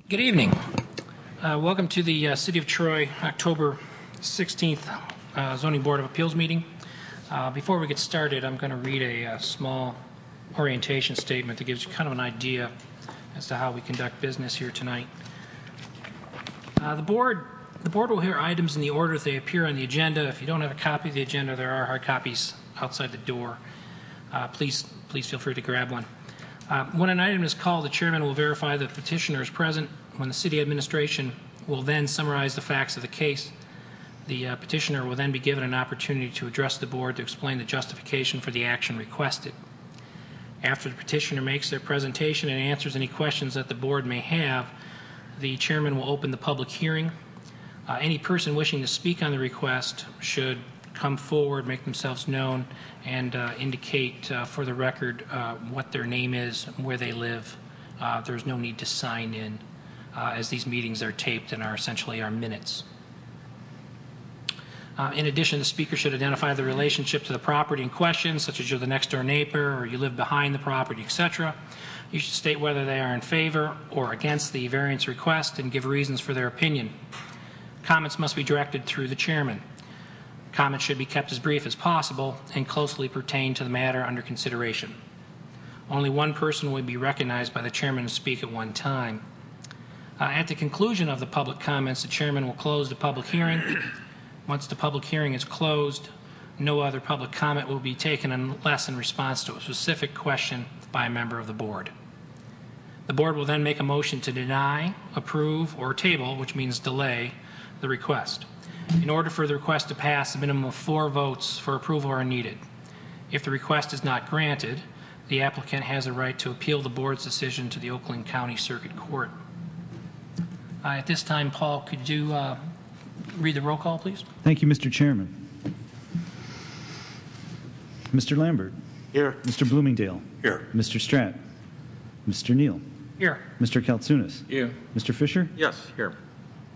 Good evening. Welcome to the City of Troy October 16th Zoning Board of Appeals meeting. Before we get started, I'm going to read a small orientation statement that gives you kind of an idea as to how we conduct business here tonight. The board will hear items in the order that they appear on the agenda. If you don't have a copy of the agenda, there are hard copies outside the door. Please feel free to grab one. When an item is called, the chairman will verify that the petitioner is present. When the city administration will then summarize the facts of the case, the petitioner will then be given an opportunity to address the board to explain the justification for the action requested. After the petitioner makes their presentation and answers any questions that the board may have, the chairman will open the public hearing. Any person wishing to speak on the request should come forward, make themselves known, and indicate for the record what their name is, where they live. There's no need to sign in, as these meetings are taped and are essentially our minutes. In addition, the speaker should identify the relationship to the property in question, such as you're the next door neighbor or you live behind the property, etc. You should state whether they are in favor or against the variance request and give reasons for their opinion. Comments must be directed through the chairman. Comments should be kept as brief as possible and closely pertain to the matter under consideration. Only one person will be recognized by the chairman to speak at one time. At the conclusion of the public comments, the chairman will close the public hearing. Once the public hearing is closed, no other public comment will be taken unless in response to a specific question by a member of the board. The board will then make a motion to deny, approve, or table, which means delay, the request. In order for the request to pass, a minimum of 4 votes for approval are needed. If the request is not granted, the applicant has a right to appeal the board's decision to the Oakland County Circuit Court. At this time, Paul, could you read the roll call, please? Thank you, Mr. Chairman. Mr. Lambert. Here. Mr. Bloomingdale. Here. Mr. Stratt. Mr. Neal. Here. Mr. Kaltsunas. Here. Mr. Fisher. Yes, here.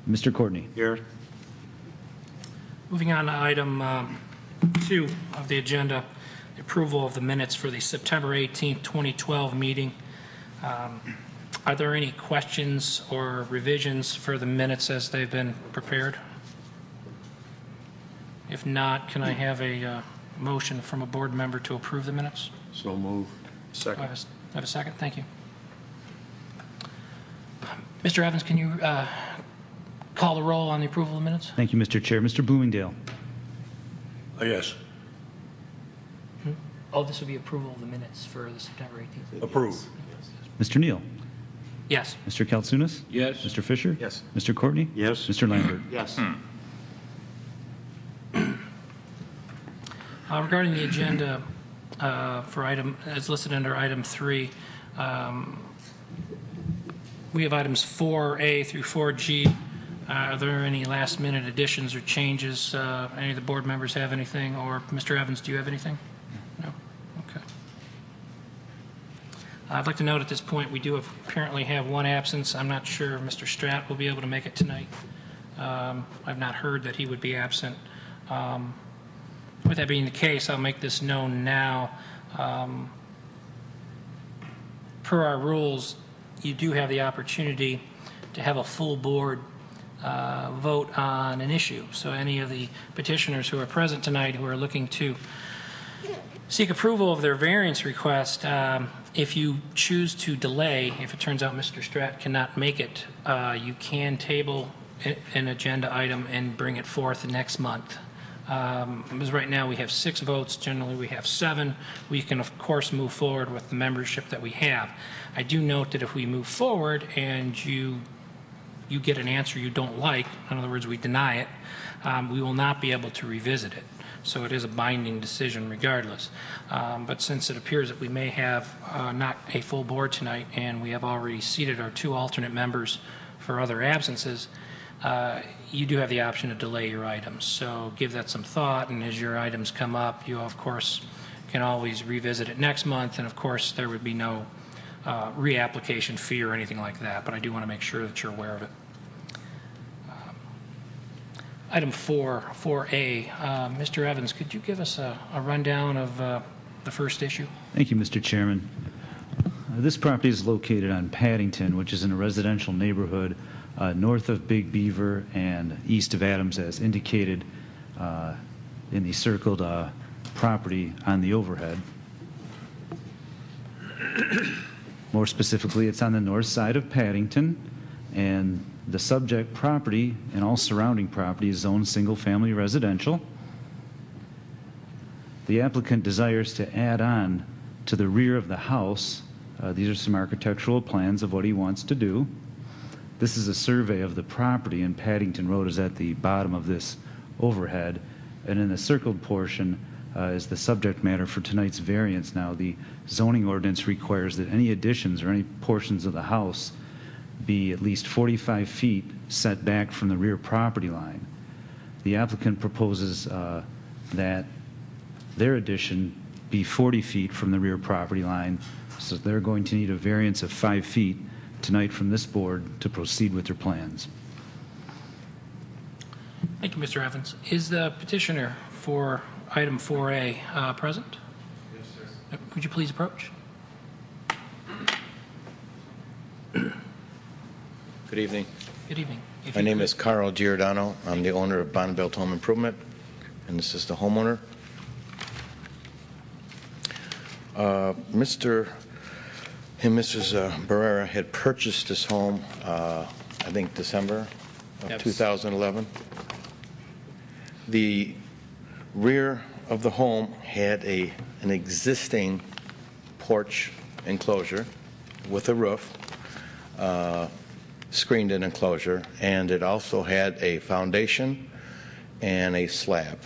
Mr. Courtney. Here. Moving on to item 2 of the agenda, the approval of the minutes for the September 18th, 2012 meeting. Are there any questions or revisions for the minutes as they've been prepared? If not, can I have a motion from a board member to approve the minutes? So move. Do I Second. have a second? Thank you. Mr. Evans, can you call the roll on the approval of the minutes? Thank you, Mr. Chair. Mr. Bloomingdale. Yes. Oh, this would be approval of the minutes for the September 18th. Approve. Mr. Neal. Yes. Mr. Kaltsunas. Yes. Mr. Fisher. Yes. Mr. Courtney. Yes. Mr. Lambert. Yes. Regarding the agenda for item, as listed under item 3, we have items 4A through 4G. Are there any last-minute additions or changes? Any of the board members have anything? Or Mr. Evans, do you have anything? No? Okay. I'd like to note at this point we do apparently have one absence. I'm not sure if Mr. Stratt will be able to make it tonight. I've not heard that he would be absent. With that being the case, I'll make this known now. Per our rules, you do have the opportunity to have a full board vote on an issue. So any of the petitioners who are present tonight who are looking to seek approval of their variance request, if you choose to delay, if it turns out Mr. Stratt cannot make it, you can table an agenda item and bring it forth next month. Because right now we have 6 votes. Generally we have 7. We can of course move forward with the membership that we have. I do note that if we move forward and you get an answer you don't like, in other words we deny it, we will not be able to revisit it. So it is a binding decision regardless. But since it appears that we may have not a full board tonight and we have already seated our 2 alternate members for other absences, you do have the option to delay your items. So give that some thought, and as your items come up, you of course can always revisit it next month, and of course there would be no reapplication fee or anything like that, but I do want to make sure that you're aware of it. Item 4A, Mr. Evans, could you give us a rundown of the first issue? Thank you, Mr. Chairman. This property is located on Paddington, which is in a residential neighborhood north of Big Beaver and east of Adams, as indicated in the circled property on the overhead. More specifically, it's on the north side of Paddington, and the subject property and all surrounding property is zoned single-family residential. The applicant desires to add on to the rear of the house. These are some architectural plans of what he wants to do. This is a survey of the property, and Paddington Road is at the bottom of this overhead. And in the circled portion is the subject matter for tonight's variance. Now, the zoning ordinance requires that any additions or any portions of the house be at least 45 feet set back from the rear property line. The applicant proposes that their addition be 40 feet from the rear property line, so they're going to need a variance of 5 feet tonight from this board to proceed with their plans. Thank you, Mr. Evans. Is the petitioner for item 4A present? Yes, sir. Would you please approach? Good evening. Good evening. If My you name could- is Carl Giordano. I'm the owner of Bonneville Home Improvement, and this is the homeowner. Mr. and Mrs. Barrera had purchased this home, I think December of Yes. 2011. The rear of the home had an existing porch enclosure with a roof, screened-in enclosure, and it also had a foundation and a slab.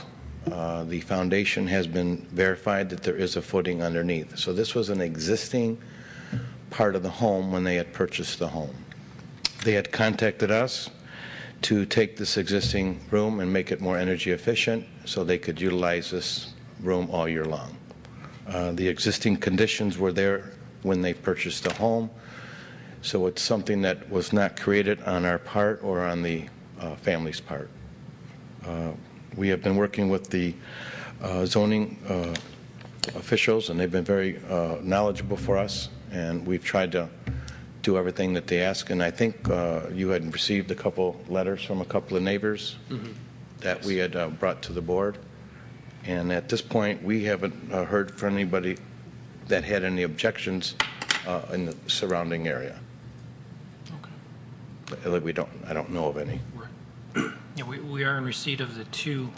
The foundation has been verified that there is a footing underneath. So this was an existing part of the home when they had purchased the home. They had contacted us to take this existing room and make it more energy efficient so they could utilize this room all year long. The existing conditions were there when they purchased the home, so it's something that was not created on our part or on the family's part. We have been working with the zoning officials, and they've been very knowledgeable for us, and we've tried to do everything that they ask. And I think you had received a couple letters from a couple of neighbors that we had brought to the board. And at this point, we haven't heard from anybody that had any objections in the surrounding area. Okay. I don't know of any. Right. Yeah, we are in receipt of the two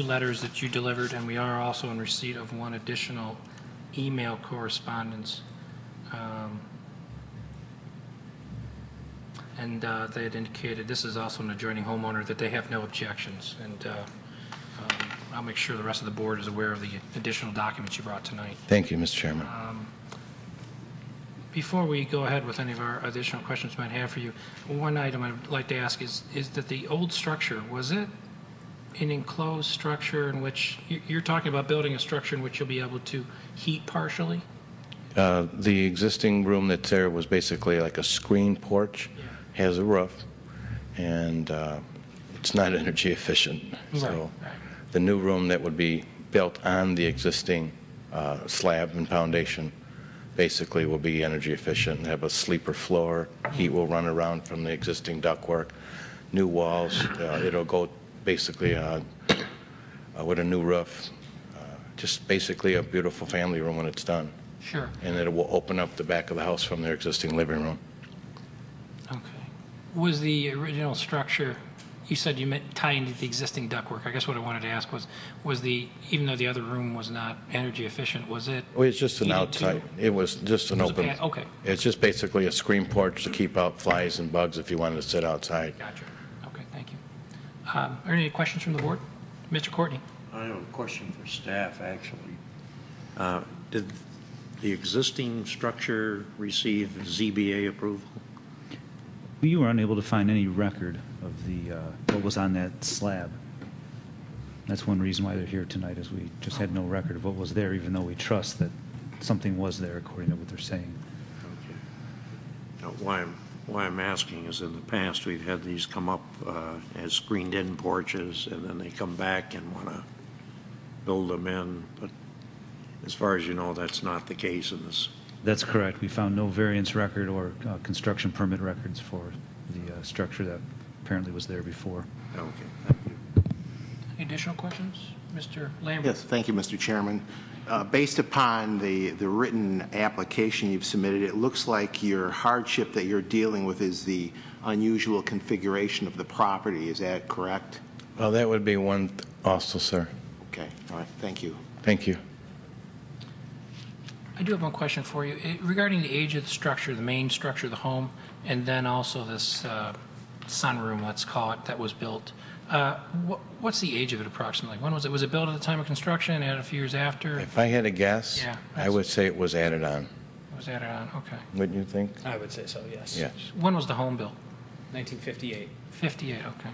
letters that you delivered, and we are also in receipt of one additional email correspondence. And they had indicated, this is also an adjoining homeowner, that they have no objections. And I'll make sure the rest of the board is aware of the additional documents you brought tonight. Thank you, Mr. Chairman. Before we go ahead with any of our additional questions we might have for you, one item I'd like to ask is that the old structure, was it an enclosed structure in which, you're talking about building a structure in which you'll be able to heat partially? The existing room that's there was basically like a screen porch, has a roof, and it's not energy efficient. So Right. the new room that would be built on the existing slab and foundation basically will be energy efficient and have a sleeper floor. Heat will run around from the existing ductwork, new walls. It'll go basically with a new roof. Just basically a beautiful family room when it's done. Sure. And it will open up the back of the house from their existing living room. Okay. Was the original structure, you said you meant tie into the existing ductwork. I guess what I wanted to ask was even though the other room was not energy efficient, was it? Well, it's just an heated outside. too? It was just an It was a open. okay. It's just basically a screen porch to keep out flies and bugs if you wanted to sit outside. Gotcha. Okay, thank you. Are there any questions from the board? Mr. Courtney? I have a question for staff, actually. Did the existing structure receive ZBA approval? We were unable to find any record of what was on that slab. That's one reason why they're here tonight, is we just had no record of what was there, even though we trust that something was there according to what they're saying. Okay. Now, why I'm asking is in the past we've had these come up as screened-in porches, and then they come back and want to build them in. But as far as you know, that's not the case in this That's correct. We found no variance record or construction permit records for the structure that apparently was there before. Okay, thank you. Any additional questions? Mr. Lambert? Yes, thank you, Mr. Chairman. Based upon the written application you've submitted, it looks like your hardship that you're dealing with is the unusual configuration of the property. Is that correct? Well, that would be one also, sir. Okay, all right, thank you. Thank you. I do have one question for you. Regarding the age of the structure, the main structure of the home, and then also this sunroom, let's call it, that was built. What's the age of it approximately? When was it? Was it built at the time of construction, added a few years after? If I had a guess, Yeah, I would say it was added on. Was added on? Okay. Wouldn't you think? I would say so, yes. Yes. When was the home built? 1958. 58, okay.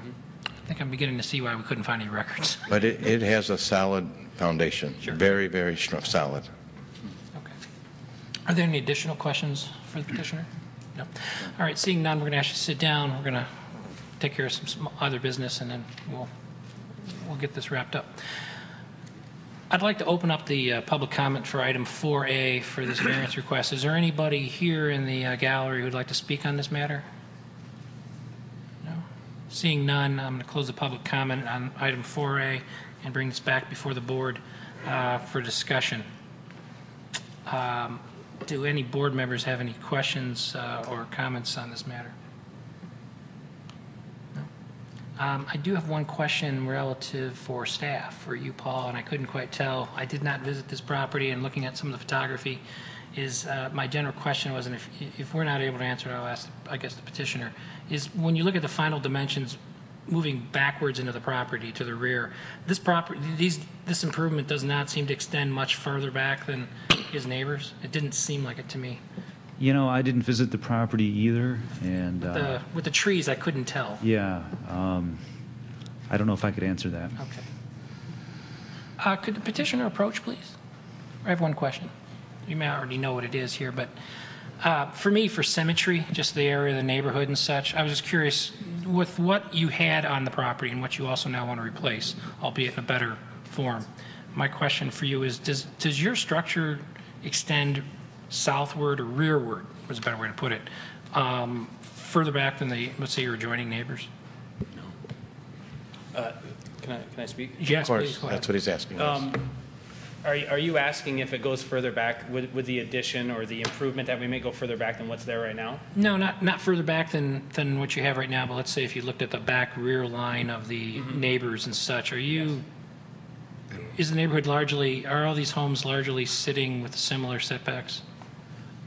I think I'm beginning to see why we couldn't find any records. But it has a solid foundation. Sure. Very, very solid. Okay. Are there any additional questions for the petitioner? No. All right, seeing none, we're going to ask you to sit down. We're going to take care of some other business, and then we'll get this wrapped up. I'd like to open up the public comment for item 4A for this variance request. Is there anybody here in the gallery who would like to speak on this matter? No? Seeing none, I'm going to close the public comment on item 4A and bring this back before the board for discussion. Do any board members have any questions or comments on this matter? No? I do have one question relative for staff, for you, Paul, and I couldn't quite tell. I did not visit this property, and looking at some of the photography, is my general question was, and if we're not able to answer it, I'll ask, I guess, the petitioner, is when you look at the final dimensions moving backwards into the property to the rear, this property, this improvement does not seem to extend much further back than his neighbors. It didn't seem like it to me. You know, I didn't visit the property either, and With the trees, I couldn't tell. yeah, I don't know if I could answer that. Okay. Could the petitioner approach, please? I have one question. You may already know what it is here, but for me, for symmetry, just the area, the neighborhood and such, I was just curious, with what you had on the property and what you also now want to replace, albeit in a better form, my question for you is, does your structure extend southward or rearward, was a better way to put it, further back than let's say, your adjoining neighbors? Can I speak? Yes, Of please, course, go ahead. that's what he's asking us. Are you asking if it goes further back with the addition or the improvement that we may go further back than what's there right now? No, not further back than what you have right now, but let's say if you looked at the back rear line of the neighbors and such, is the neighborhood are all these homes largely sitting with similar setbacks?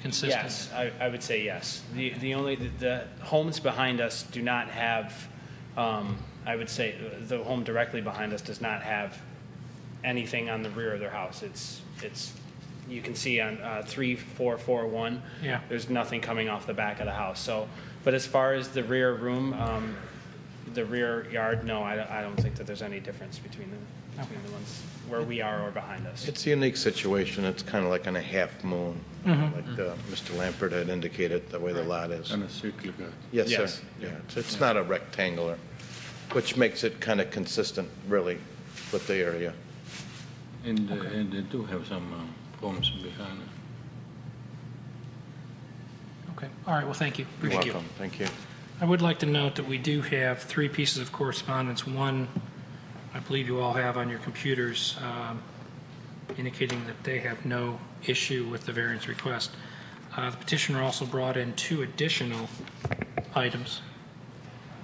Consistent? Yes, I would say yes. The homes behind us do not have, I would say, the home directly behind us does not have anything on the rear of their house. It's you can see on 3441. Yeah. There's nothing coming off the back of the house. So, but as far as the rear room, the rear yard, no, I don't think that there's any difference between the ones where we are or behind us. It's a unique situation. It's kind of like on a half moon, like Mr. Lampert had indicated, the way the lot is. And a cyclical. Yes, Yes. sir. Yeah, it's not a rectangular, which makes it kind of consistent, really, with the area. And they do have some homes behind. Okay. All right. Well, thank you. You're Appreciate welcome. Thank you. I would like to note that we do have 3 pieces of correspondence. One, I believe you all have on your computers, indicating that they have no issue with the variance request. The petitioner also brought in 2 additional items,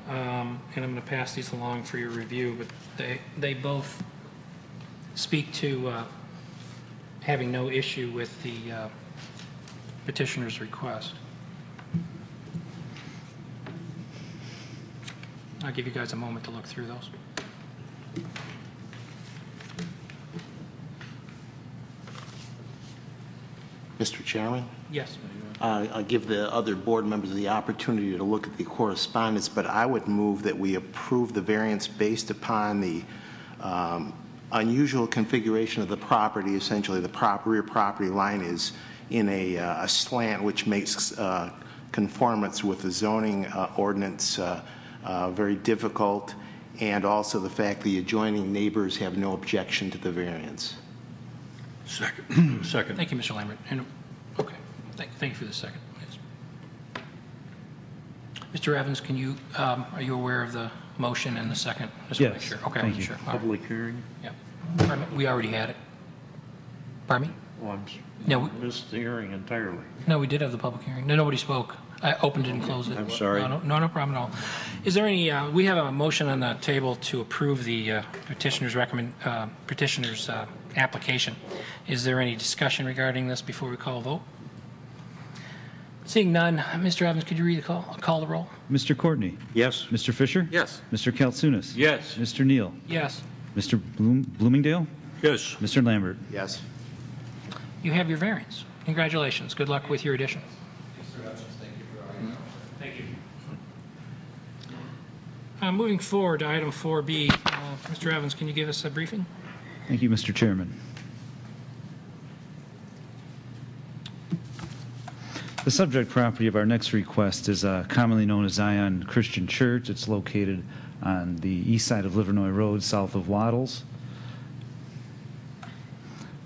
and I'm going to pass these along for your review, but they both speak to having no issue with the petitioner's request. I'll give you guys a moment to look through those. Mr. Chairman? Yes. I'll give the other board members the opportunity to look at the correspondence, but I would move that we approve the variance based upon the unusual configuration of the property. Essentially, the rear property line is in a slant, which makes conformance with the zoning ordinance very difficult, and also the fact the adjoining neighbors have no objection to the variance. Second. Second. Thank you, Mr. Lambert. And, okay. Thank you for the second. Yes. Mr. Evans, can you, are you aware of the motion and the second? Just wanna make Yes, sure. Okay, thank you. sure. All right. Public hearing? Yeah. Pardon me? We already had it. Pardon me? Oh, No, I missed the hearing entirely. No, we did have the public hearing. No, nobody spoke. I opened it and closed it. I'm sorry. No problem at all. Is there any, we have a motion on the table to approve the petitioner's application. Is there any discussion regarding this before we call a vote? Seeing none, Mr. Evans, could you read the call the roll? Mr. Courtney? Yes. Mr. Fisher? Yes. Mr. Kaltsunis? Yes. Mr. Neal? Yes. Mr. Bloomingdale? Yes. Mr. Lambert? Yes. You have your variance. Congratulations. Good luck with your addition. Thank you. Moving forward to item 4B, Mr. Evans, can you give us a briefing? Thank you, Mr. Chairman. The subject property of our next request is commonly known as Zion Christian Church. It's located on the east side of Livernois Road, south of Waddles.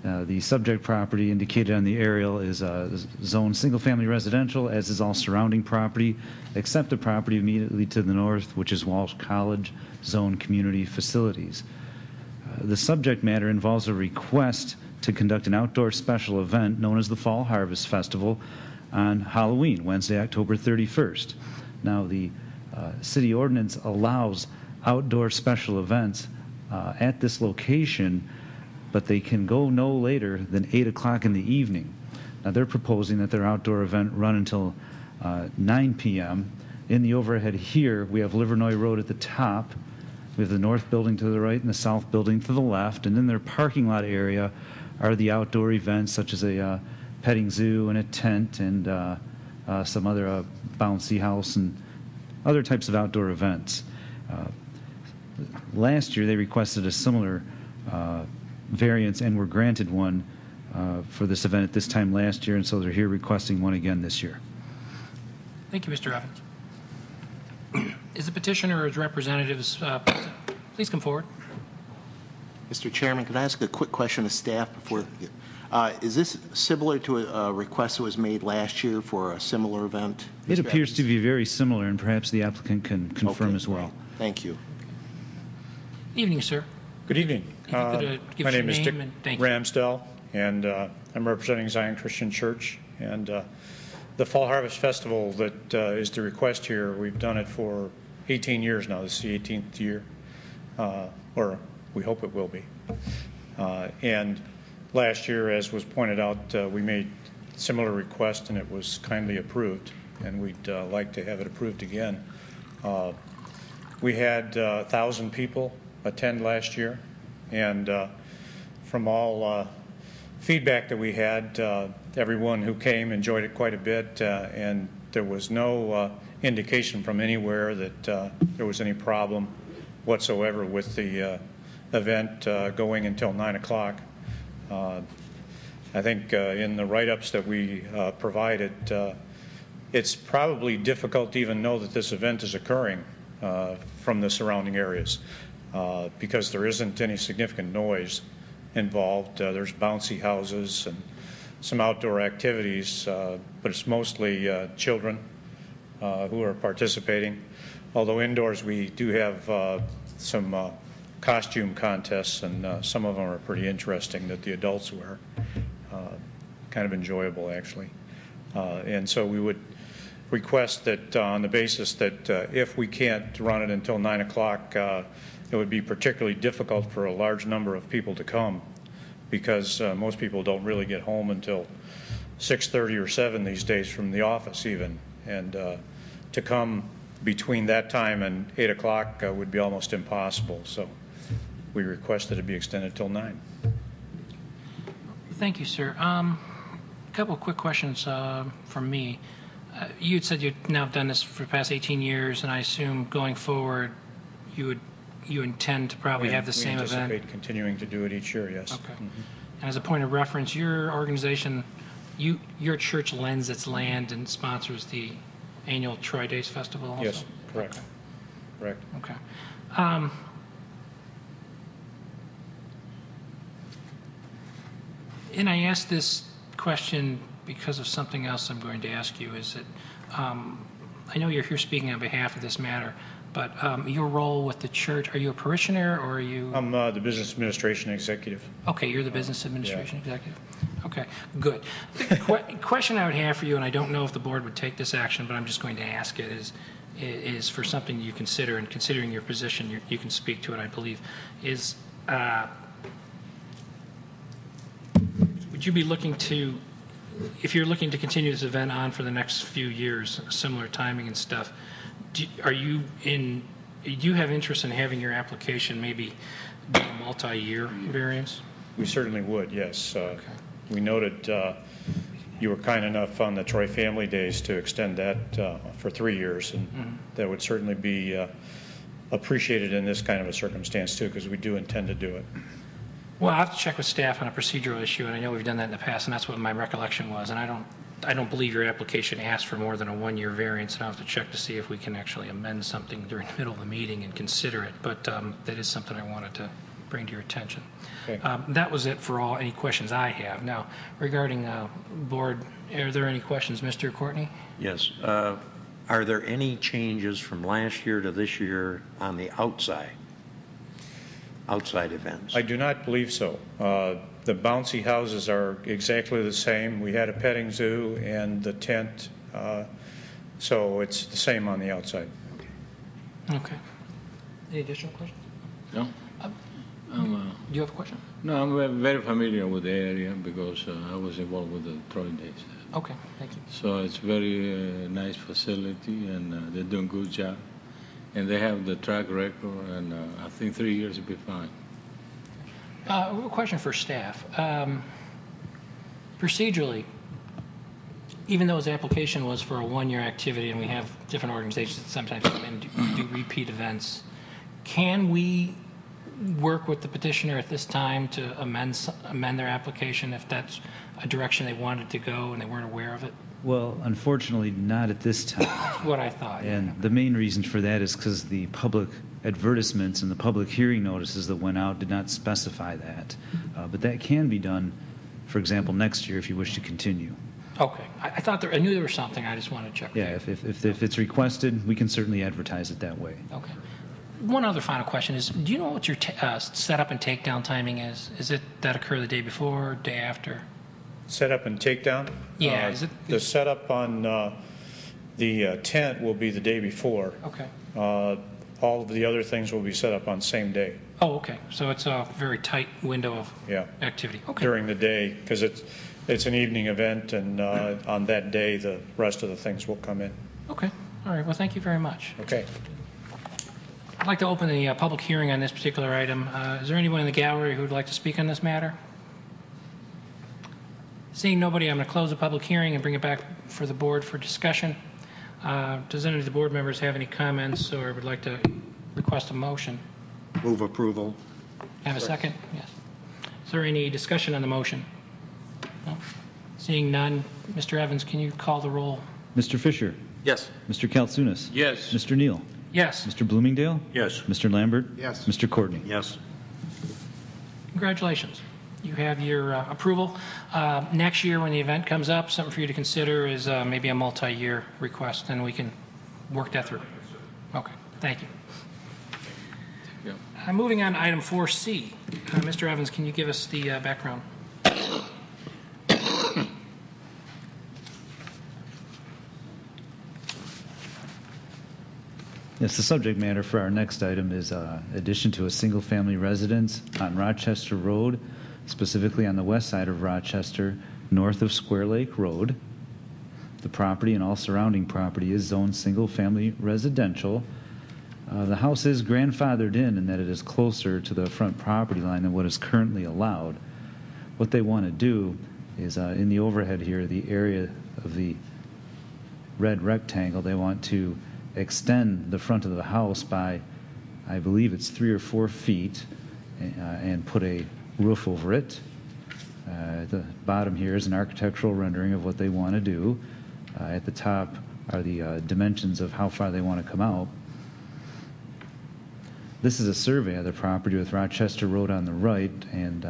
The subject property indicated on the aerial is zoned single-family residential, as is all surrounding property, except the property immediately to the north, which is Walsh College Zone Community Facilities. The subject matter involves a request to conduct an outdoor special event known as the Fall Harvest Festival on Halloween, Wednesday, October 31st. Now, the city ordinance allows outdoor special events at this location, but they can go no later than 8 o'clock in the evening. Now, they're proposing that their outdoor event run until 9 p.m. In the overhead here, we have Livernois Road at the top. We have the north building to the right and the south building to the left. And in their parking lot area are the outdoor events, such as a petting zoo and a tent and some other bouncy house and other types of outdoor events. Last year, they requested a similar variance and were granted one for this event at this time last year, and so they're here requesting one again this year. Thank you, Mr. Evans. Is the petitioner or his representatives present? Please come forward. Mr. Chairman, could I ask a quick question of staff before? Is this similar to a request that was made last year for a similar event? It Mr. appears to Evans? be very similar, and perhaps the applicant can confirm Okay, as well. great. Thank you. Evening, sir. Good evening. If you could, give My us your name is Dick name and thank you. Ramsdell, and I'm representing Zion Christian Church. And the Fall Harvest Festival that is the request here, we've done it for 18 years now. This is the 18th year, or we hope it will be. And last year, as was pointed out, we made similar request, and it was kindly approved, and we'd like to have it approved again. We had 1,000 people attend last year, and from all feedback that we had, everyone who came enjoyed it quite a bit, and there was no indication from anywhere that there was any problem whatsoever with the event going until 9 o'clock. I think in the write-ups that we provided, it's probably difficult to even know that this event is occurring from the surrounding areas because there isn't any significant noise involved. There's bouncy houses and some outdoor activities, but it's mostly children who are participating. Although indoors we do have some costume contests, and some of them are pretty interesting that the adults wear. Kind of enjoyable, actually. And so we would request that on the basis that if we can't run it until 9 o'clock, it would be particularly difficult for a large number of people to come because most people don't really get home until 6:30 or 7 these days from the office even. And to come between that time and 8 o'clock would be almost impossible. So we request that it be extended till 9. Thank you, sir. A couple of quick questions from me. You had said you've now done this for the past 18 years, and I assume going forward you intend to probably have the same event. We anticipate continuing to do it each year, yes. Okay. And as a point of reference, your organization, your church lends its land and sponsors the annual Troy Days Festival also? Yes, correct. Okay. Correct. Okay. And I asked this question because of something else I'm going to ask you, is that I know you're here speaking on behalf of this matter, but your role with the church, are you a parishioner or are you? I'm the business administration executive. Okay, you're the business administration executive. Okay, good. The question I would have for you, and I don't know if the board would take this action, but I'm just going to ask it, is for something you consider, and considering your position, you can speak to it, I believe, is would you be looking to, if you're looking to continue this event on for the next few years, similar timing and stuff, do you have interest in having your application maybe be a multi-year variance? We certainly would, yes. We noted you were kind enough on the Troy Family Days to extend that for 3 years, and that would certainly be appreciated in this kind of a circumstance too, because we do intend to do it. Well, I have to check with staff on a procedural issue, and I know we've done that in the past, and that's what my recollection was. And I don't believe your application asked for more than a 1-year variance, and I'll have to check to see if we can actually amend something during the middle of the meeting and consider it. But that is something I wanted to bring to your attention. Okay. That was it for any questions I have. Now, regarding board, are there any questions, Mr. Courtney? Yes. Are there any changes from last year to this year on the outside events? I do not believe so. The bouncy houses are exactly the same. We had a petting zoo and the tent, so it's the same on the outside. Okay. Any additional questions? No? Do you have a question? No, I'm very familiar with the area because I was involved with the Troy Days. Okay, thank you. So it's very nice facility, and they're doing a good job. And they have the track record, and I think 3 years will be fine. A question for staff. Procedurally, even though his application was for a 1-year activity, and we have different organizations that sometimes come in and do repeat events, can we work with the petitioner at this time to amend their application if that's a direction they wanted to go and they weren't aware of it? Well, unfortunately, not at this time. That's what I thought. And the main reason for that is because the public advertisements and the public hearing notices that went out did not specify that. But that can be done, for example, next year if you wish to continue. Okay. I knew there was something. I just wanted to check. Yeah, if it's requested, we can certainly advertise it that way. Okay. One other final question is, do you know what your setup and takedown timing is? Is it that occur the day before, day after? Setup and takedown? Yeah. Is it the setup on the tent will be the day before. Okay. All of the other things will be set up on the same day. Oh, okay. So it's a very tight window of activity. Okay. During the day, because it's an evening event, and on that day the rest of the things will come in. Okay. All right. Well, thank you very much. Okay. I'd like to open the public hearing on this particular item. Is there anyone in the gallery who would like to speak on this matter? Seeing nobody, I'm going to close the public hearing and bring it back for the board for discussion. Does any of the board members have any comments or would like to request a motion? Move approval. Have a second? Yes. Is there any discussion on the motion? No? Seeing none, Mr. Evans, can you call the roll? Mr. Fisher? Yes. Mr. Kaltsunas? Yes. Mr. Neal? Yes. Mr. Bloomingdale? Yes. Mr. Lambert? Yes. Mr. Courtney? Yes. Congratulations. You have your approval. Next year when the event comes up, something for you to consider is maybe a multi-year request, and we can work that through. Okay. Thank you. Yeah. Moving on to item 4C. Mr. Evans, can you give us the background? Yes, the subject matter for our next item is addition to a single-family residence on Rochester Road, specifically on the west side of Rochester, north of Square Lake Road. The property and all surrounding property is zoned single-family residential. The house is grandfathered in that it is closer to the front property line than what is currently allowed. What they want to do is in the overhead here, the area of the red rectangle, they want to extend the front of the house by, I believe it's 3 or 4 feet, and put a roof over it. At the bottom here is an architectural rendering of what they want to do. At the top are the dimensions of how far they want to come out. This is a survey of the property with Rochester Road on the right, and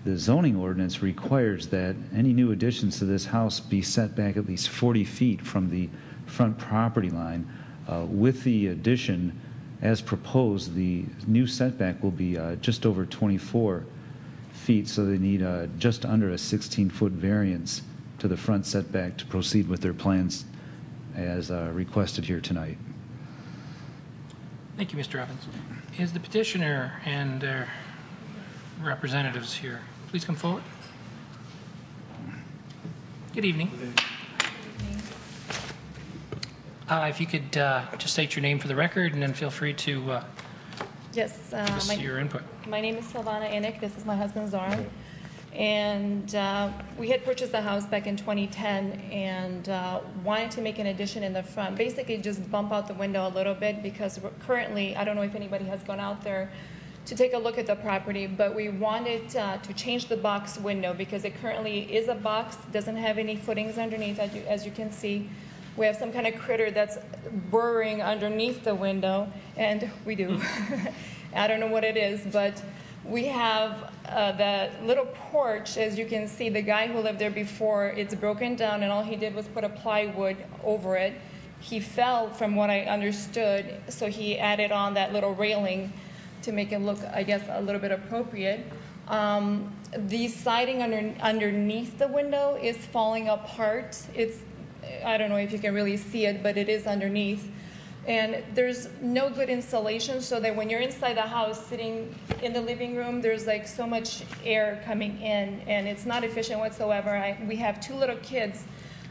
the zoning ordinance requires that any new additions to this house be set back at least 40 feet from the front property line. With the addition, as proposed, the new setback will be just over 24 feet, so they need just under a 16-foot variance to the front setback to proceed with their plans as requested here tonight. Thank you, Mr. Evans. Is the petitioner and their representatives here? Please come forward. Good evening. If you could just state your name for the record, and then feel free to Yes, give us your input. my name is Silvana Inick. This is my husband Zoran. And we had purchased the house back in 2010 and wanted to make an addition in the front. Basically just bump out the window a little bit because currently, I don't know if anybody has gone out there to take a look at the property, but we wanted to change the box window because it currently is a box, doesn't have any footings underneath, as you can see. We have some kind of critter that's burrowing underneath the window, and we do. I don't know what it is, but we have the little porch. As you can see, the guy who lived there before, it's broken down, and all he did was put a plywood over it. He fell, from what I understood, so he added on that little railing to make it look, I guess, a little bit appropriate. The siding underneath the window is falling apart. I don't know if you can really see it, but it is underneath. And there's no good insulation, so that when you're inside the house, sitting in the living room, there's like so much air coming in, and it's not efficient whatsoever. We have two little kids,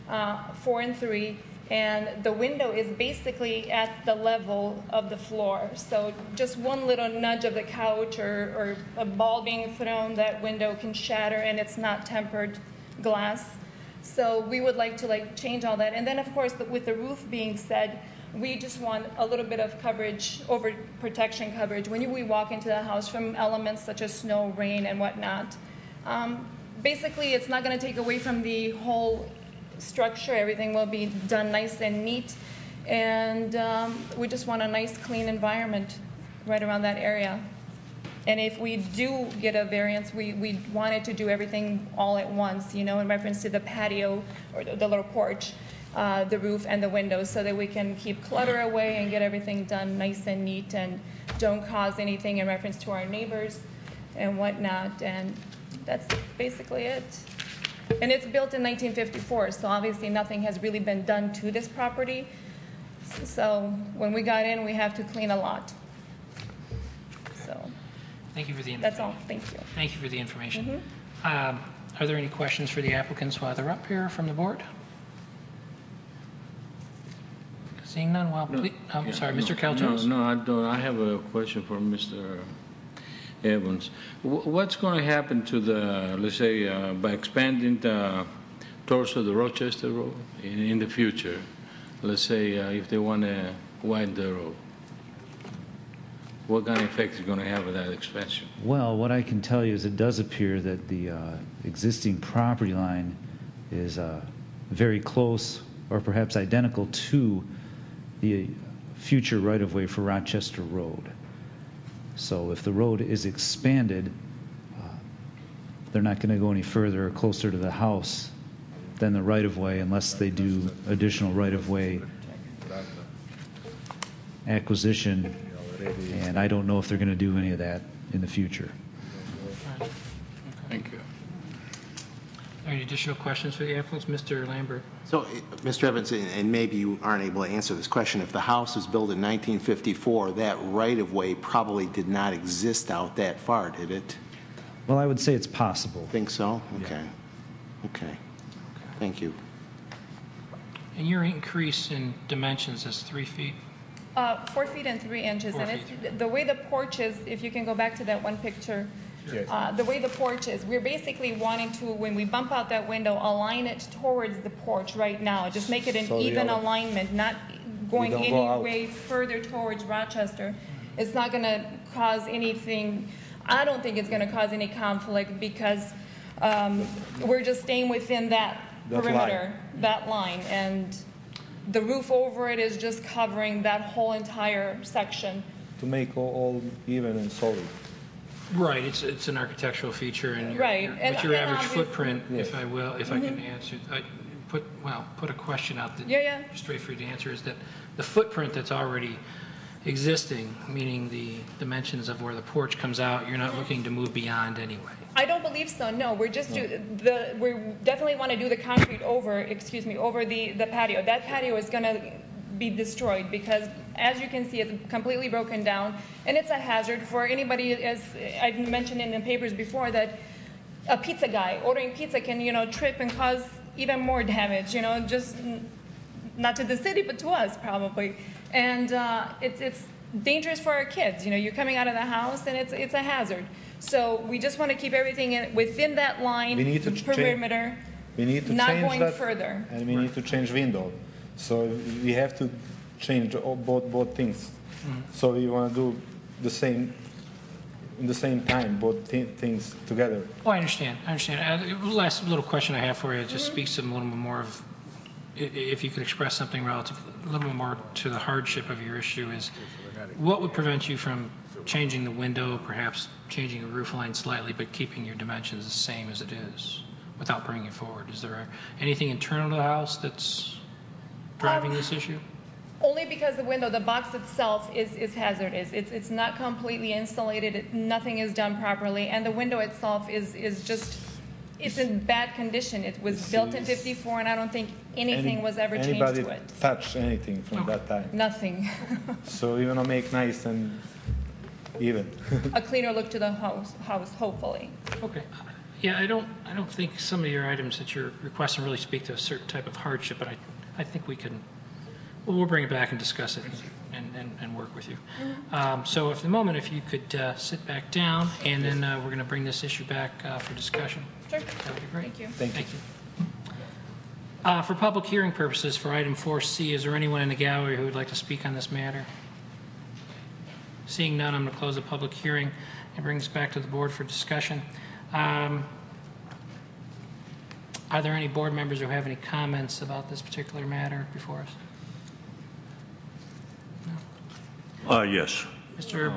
4 and 3, and the window is basically at the level of the floor. So just one little nudge of the couch or a ball being thrown, that window can shatter, and it's not tempered glass. So we would like to change all that. And then, of course, with the roof being said, we just want a little bit of coverage, overprotection coverage, when we walk into the house from elements such as snow, rain, and whatnot. Basically, it's not going to take away from the whole structure. Everything will be done nice and neat. And we just want a nice, clean environment right around that area. And if we do get a variance, we wanted to do everything all at once, in reference to the patio or the little porch, the roof and the windows, so that we can keep clutter away and get everything done nice and neat and don't cause anything in reference to our neighbors and whatnot. And that's basically it. And it's built in 1954, so obviously nothing has really been done to this property. So when we got in, we have to clean a lot. So. Thank you for the information. That's all. Thank you. Thank you for the information. Are there any questions for the applicants while they're up here from the board? Seeing none, sorry, Mr. Kaltunis? No, I don't. I have a question for Mr. Evans. What's going to happen to the, let's say, by expanding the torso of the Rochester Road in the future? Let's say if they want to widen the road. What kind of effect is going to have with that expansion? Well, what I can tell you is it does appear that the existing property line is very close or perhaps identical to the future right-of-way for Rochester Road. So if the road is expanded, they're not going to go any further or closer to the house than the right-of-way unless they do additional right-of-way acquisition. And I don't know if they're going to do any of that in the future. Thank you. Are there any additional questions for the applicants? Mr. Lambert. So, Mr. Evans, and maybe you aren't able to answer this question, if the house was built in 1954, that right-of-way probably did not exist out that far, did it? Well, I would say it's possible. Think so? Okay. Okay. Thank you. And your increase in dimensions is 3 feet? 4 feet and 3 inches. 4 And feet. it's, the way the porch is, if you can go back to that one picture, the way the porch is, we're basically wanting to, when we bump out that window, align it towards the porch right now. Just make it an even alignment, not going any way further towards Rochester. It's not going to cause anything, I don't think it's going to cause any conflict because we're just staying within that perimeter, that line. And the roof over it is just covering that whole entire section. To make all even and solid. Right, it's an architectural feature, and Right, what's and your average obviously- footprint, if I can answer, put a question out that Yeah. straight for you to answer, is that the footprint that's already existing, meaning the dimensions of where the porch comes out, you're not looking to move beyond anyway. I don't believe so, no. We definitely want to do the concrete over the patio. That patio is going to be destroyed because, as you can see, it's completely broken down, and it's a hazard for anybody, as I've mentioned in the papers before, that a pizza guy ordering pizza can, trip and cause even more damage, just not to the city, but to us probably. And it's dangerous for our kids. You're coming out of the house, and it's a hazard. So we just want to keep everything within that line, We need to perimeter, We need to not change going that, further. and we need to change window. So we have to change both things. So we want to do the same in the same time, both things together. Oh, I understand. The last little question I have for you just speaks to a little bit more of, if you could express something relative, a little bit more to the hardship of your issue, is what would prevent you from changing the window, perhaps changing the roof line slightly, but keeping your dimensions the same as it is without bringing it forward? Is there anything internal to the house that's driving this issue? Only because the box itself is hazardous. It's not completely insulated. Nothing is done properly, and the window itself is just, it's in bad condition. It was built in '54, and I don't think anything was ever changed to it. Anybody touch anything from that time? Nothing. So we want to make nice and even. A cleaner look to the house, hopefully. Okay. Yeah, I don't think some of your items that you're requesting really speak to a certain type of hardship, but I think we can, we'll bring it back and discuss it and work with you. So at the moment, if you could sit back down, and then we're going to bring this issue back for discussion. Sure. That would be great. Thank you. Thank you. For public hearing purposes, for item 4C, is there anyone in the gallery who would like to speak on this matter? Seeing none, I'm going to close the public hearing and bring this back to the board for discussion. Are there any board members who have any comments about this particular matter before us? Yes. Mr.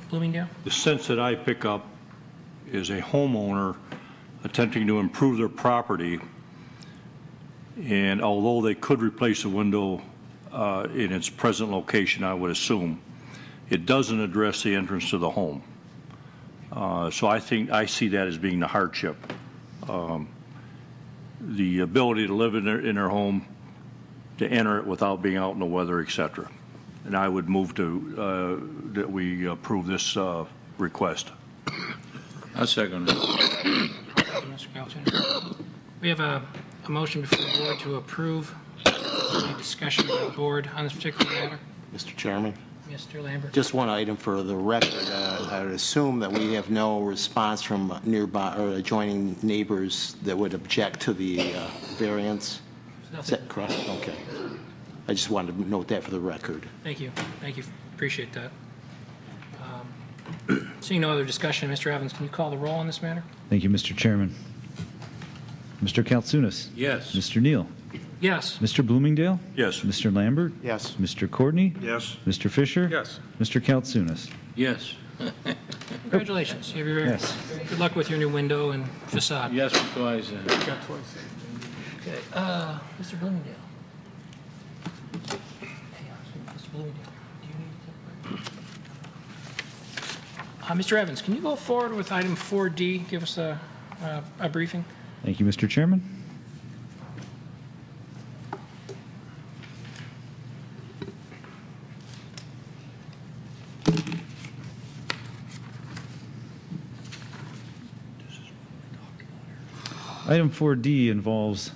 Bloomingdale? The sense that I pick up is a homeowner attempting to improve their property, and although they could replace a window in its present location, I would assume, it doesn't address the entrance to the home. So I see that as being the hardship. The ability to live in their home, to enter it without being out in the weather, etc. And I would move to that we approve this request. I second it. Mr. Galton. We have a motion before the board to approve. Any discussion by the board on this particular matter? Mr. Chairman, Mr. Lambert? just one item for the record. I would assume that we have no response from nearby or adjoining neighbors that would object to the variance. Is that correct? Okay. I just wanted to note that for the record. Thank you. Appreciate that. Seeing no other discussion, Mr. Evans, can you call the roll on this matter? Thank you, Mr. Chairman. Mr. Kaltsunis? Yes. Mr. Neal? Yes. Mr. Bloomingdale? Yes. Mr. Lambert? Yes. Mr. Courtney? Yes. Mr. Fisher? Yes. Mr. Kaltsunis? Yes. Congratulations. You have your, Yes. Good luck with your new window and facade. Yes, twice. Okay. Mr. Bloomingdale. Mr. Bloomingdale, do you need to... Mr. Evans, can you go forward with item 4D? Give us a briefing. Thank you, Mr. Chairman. Item 4D involves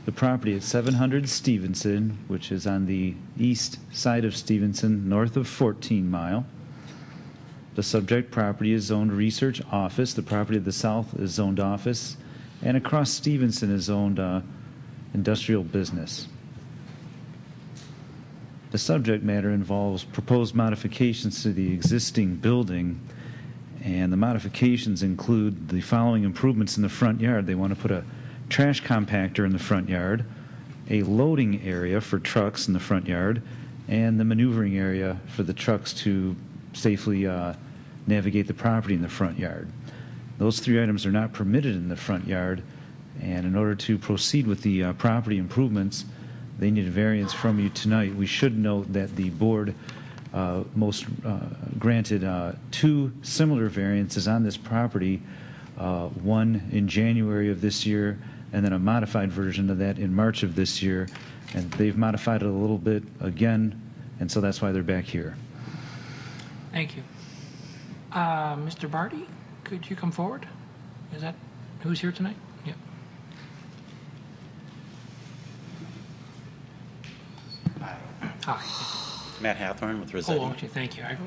the property at 700 Stevenson, which is on the east side of Stevenson, north of 14 Mile. The subject property is zoned research office. The property to the south is zoned office. And across Stevenson is zoned industrial business. The subject matter involves proposed modifications to the existing building, and the modifications include the following improvements in the front yard. They want to put a trash compactor in the front yard, a loading area for trucks in the front yard, and the maneuvering area for the trucks to safely navigate the property in the front yard. Those 3 items are not permitted in the front yard, and in order to proceed with the property improvements, they need a variance from you tonight. We should note that the board granted 2 similar variances on this property, one in January of this year, and then a modified version of that in March of this year, and they've modified it a little bit again, and so that's why they're back here. Thank you. Mr. Barty, could you come forward? Is that who's here tonight? Yep. Hi. Matt Hathorn with Oh, Rossetti. okay, thank you. I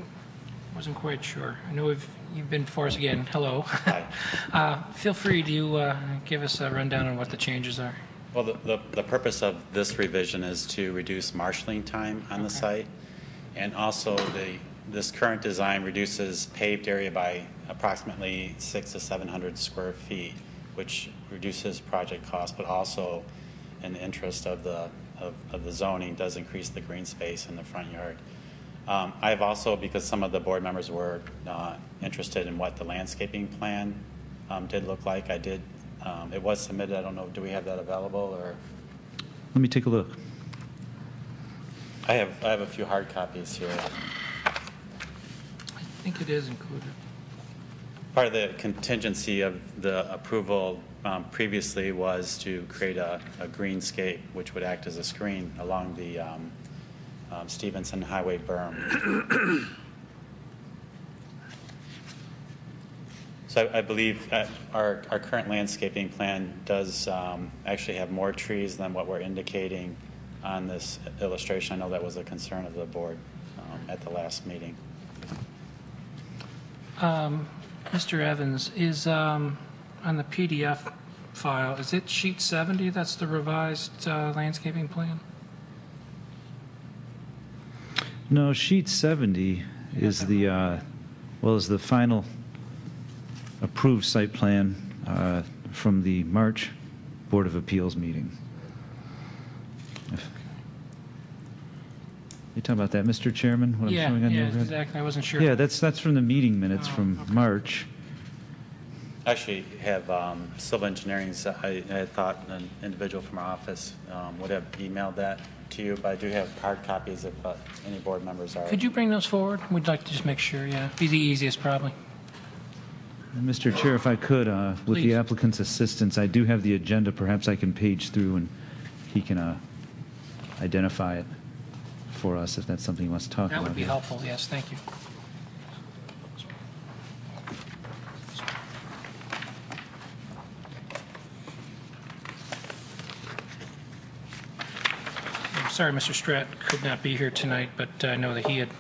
wasn't quite sure. I know you've been before us again. Hello. Hi. Feel free to give us a rundown on what the changes are. Well, the purpose of this revision is to reduce marshaling time on the site, and also this current design reduces paved area by approximately 600 to 700 square feet, which reduces project costs, but also in the interest of the zoning does increase the green space in the front yard. I've also, because some of the board members were interested in what the landscaping plan did look like, I did. It was submitted. I don't know. Do we have that available, or? Let me take a look. I have a few hard copies here. I think it is included. Part of the contingency of the approval previously was to create a greenscape, which would act as a screen along the Stevenson Highway berm. So I believe our current landscaping plan does actually have more trees than what we're indicating on this illustration. I know that was a concern of the board at the last meeting. Mr. Evans, is on the PDF file, is it sheet 70? That's the revised landscaping plan? No, sheet 70 is the is the final approved site plan from the March Board of Appeals meeting. You talking about that, Mr. Chairman? What I'm showing on the overhead? Exactly. I wasn't sure. Yeah, that's from the meeting minutes from okay. March. I actually have civil engineering. I thought an individual from our office would have emailed that to you, but I do have hard copies if any board members are. Could you bring those forward? We'd like to just make sure, yeah. Be the easiest, probably. Mr. Chair, if I could, with Please. the applicant's assistance, I do have the agenda. Perhaps I can page through and he can identify it for us if that's something he wants to talk about. That would be helpful, yes. Thank you. I'm sorry Mr. Stratt could not be here tonight, but I know that he had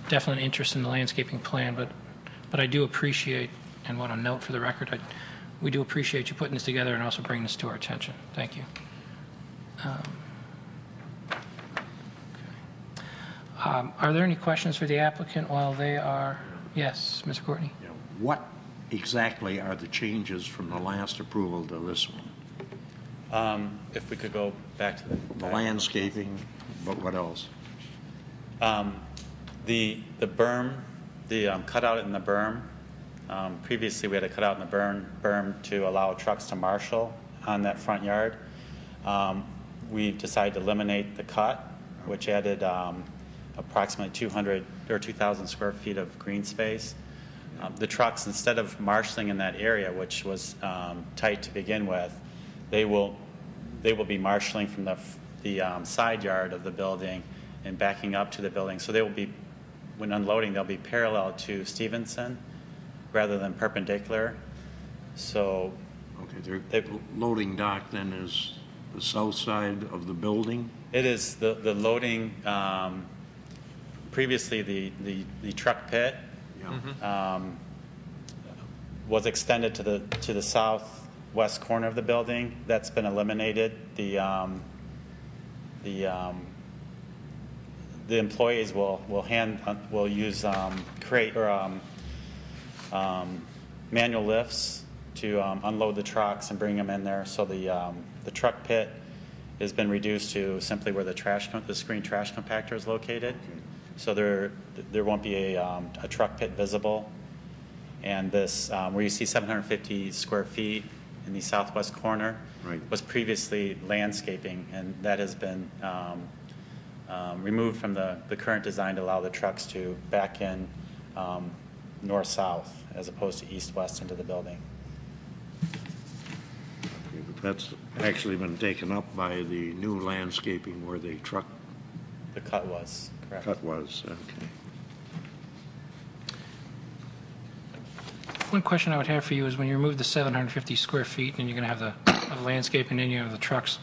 definite interest in the landscaping plan, but I do appreciate, and want to note for the record, we do appreciate you putting this together and also bringing this to our attention. Thank you. Are there any questions for the applicant while they are? Yes, Mr. Courtney. What exactly are the changes from the last approval to this one? If we could go back to The landscaping, but what else? The berm, the cutout in the berm. Previously, we had a cutout in the berm to allow trucks to marshal on that front yard. We've decided to eliminate the cut, which added approximately 200 or 2,000 square feet of green space. The trucks, instead of marshaling in that area, which was tight to begin with, they will be marshaling from the side yard of the building and backing up to the building. So they will be, when unloading, they'll be parallel to Stevenson rather than perpendicular. So Okay, the loading dock then is the south side of the building? it is the loading. Previously, the truck pit was extended to the southwest corner of the building. That's been eliminated. The employees will use crate or manual lifts to unload the trucks and bring them in there. So the truck pit has been reduced to simply where the screen trash compactor is located. So there won't be a truck pit visible And this, where you see 750 square feet in the southwest corner, Right. was previously landscaping, and that has been removed from the current design to allow the trucks to back in north-south as opposed to east-west into the building. That's actually been taken up by the new landscaping where the truck The cut was, correct. cut was. Okay. One question I would have for you is when you remove the 750 square feet and you're going to have the landscaping and you have the trucks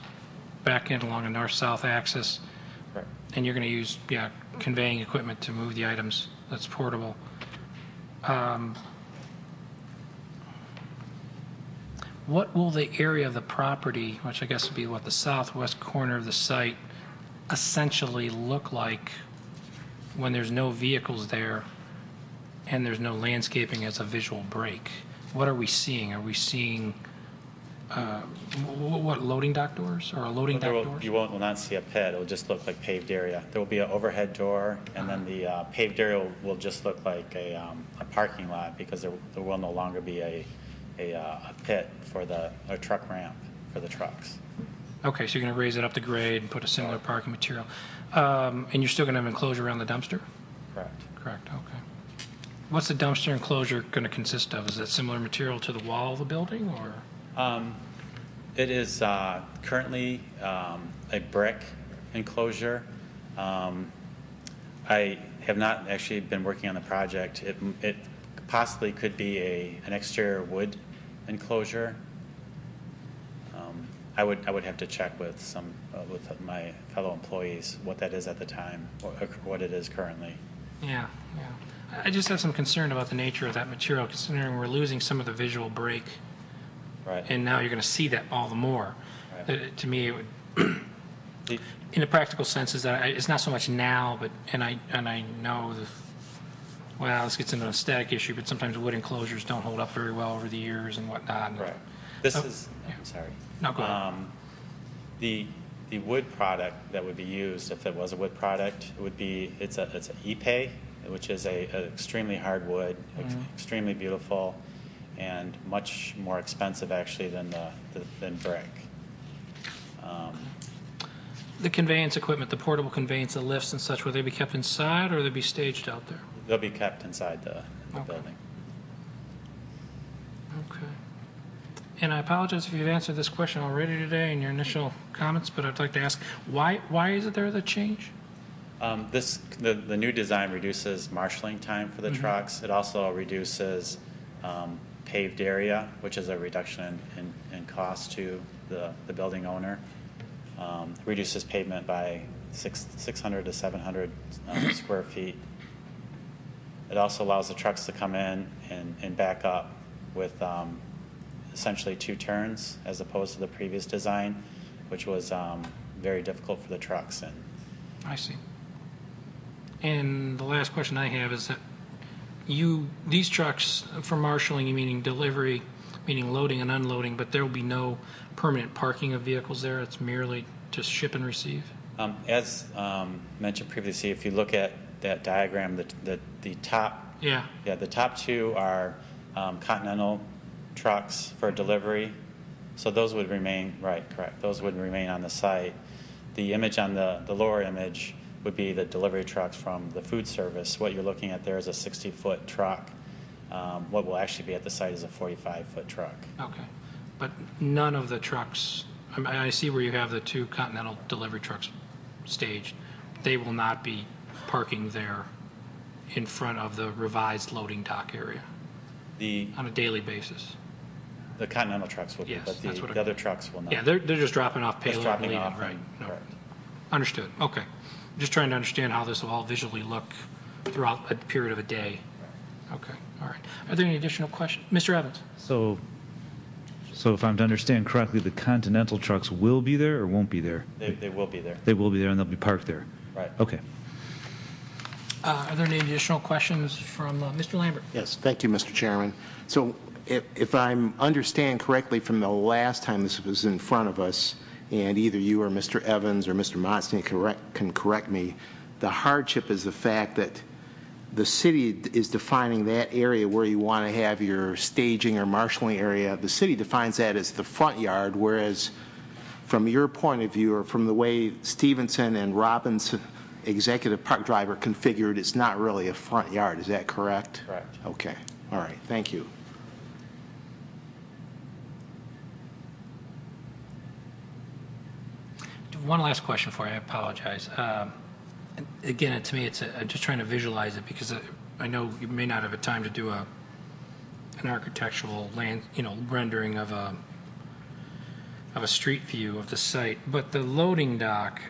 back in along a north-south axis, Correct. and you're going to use conveying equipment to move the items that's portable. What will the area of the property, which I guess would be the southwest corner of the site, essentially look like when there's no vehicles there and there's no landscaping as a visual break? What are we seeing? Are we seeing what, loading dock doors or a loading dock doors? You will not see a pit. It will just look like paved area. There will be an overhead door, and then the paved area will just look like a parking lot, because there will no longer be a pit for a truck ramp for the trucks. Okay, so you're going to raise it up to grade and put a similar parking material. And you're still going to have enclosure around the dumpster? Correct. Correct, okay. What's the dumpster enclosure going to consist of? Is it similar material to the wall of the building, or? It is currently a brick enclosure. I have not actually been working on the project. It possibly could be an exterior wood enclosure. I would have to check with with my fellow employees what that is at the time, or what it is currently. Yeah. I just have some concern about the nature of that material, considering we're losing some of the visual break. Right. And now you're going to see that all the more. Right. To me, it would, in a practical sense, is that it's not so much now, but I know well, this gets into an aesthetic issue, but sometimes wood enclosures don't hold up very well over the years and whatnot. Right. This is. I'm sorry. No, go ahead. The wood product that would be used, if it was a wood product, would be it's an Ipe, which is an extremely hard wood, extremely beautiful, and much more expensive actually than brick. The conveyance equipment, the portable conveyance, the lifts and such, will they be kept inside or will they be staged out there? They'll be kept inside the building. Okay. And I apologize if you've answered this question already today in your initial comments, but I'd like to ask, why is it there the change? The new design reduces marshaling time for the trucks. It also reduces paved area, which is a reduction in cost to the building owner. Reduces pavement by 600 to 700 square feet. It also allows the trucks to come in and back up with essentially 2 turns, as opposed to the previous design, which was very difficult for the trucks. I see. And the last question I have is that these trucks, for marshaling, meaning delivery, meaning loading and unloading, but there will be no permanent parking of vehicles there. It's merely just ship and receive? As mentioned previously, if you look at that diagram, the top, the top 2 are Continental trucks for delivery. So those would remain, correct. Those would remain on the site. The image on the lower image would be the delivery trucks from the food service. What you're looking at there is a 60-foot truck. What will actually be at the site is a 45-foot truck. Okay. But none of the trucks, I see where you have the 2 Continental delivery trucks staged. They will not be parking there in front of the revised loading dock area on a daily basis. The Continental trucks will be, but the other trucks will not. Yeah, they're just dropping off payload dropping and leaving, off, right? No. Correct. Understood. Okay. Just trying to understand how this will all visually look throughout a period of a day. Okay. All right. Are there any additional questions? Mr. Evans? So if I'm to understand correctly, the Continental trucks will be there or won't be there? They will be there. They will be there and they'll be parked there? Right. Okay. Are there any additional questions from Mr. Lambert? Yes, thank you, Mr. Chairman. So if I understand correctly from the last time this was in front of us, and either you or Mr. Evans or Mr. Motstein can correct me, the hardship is the fact that the city is defining that area where you want to have your staging or marshalling area. The city defines that as the front yard, whereas from your point of view, or from the way Stevenson and Robbins Executive Park Drive are configured, it's not really a front yard. Is that correct? Correct. Okay. All right. Thank you. One last question for you. I apologize. Again, to me, I'm just trying to visualize it because I know you may not have a time to do an architectural rendering of a street view of the site. But the loading dock,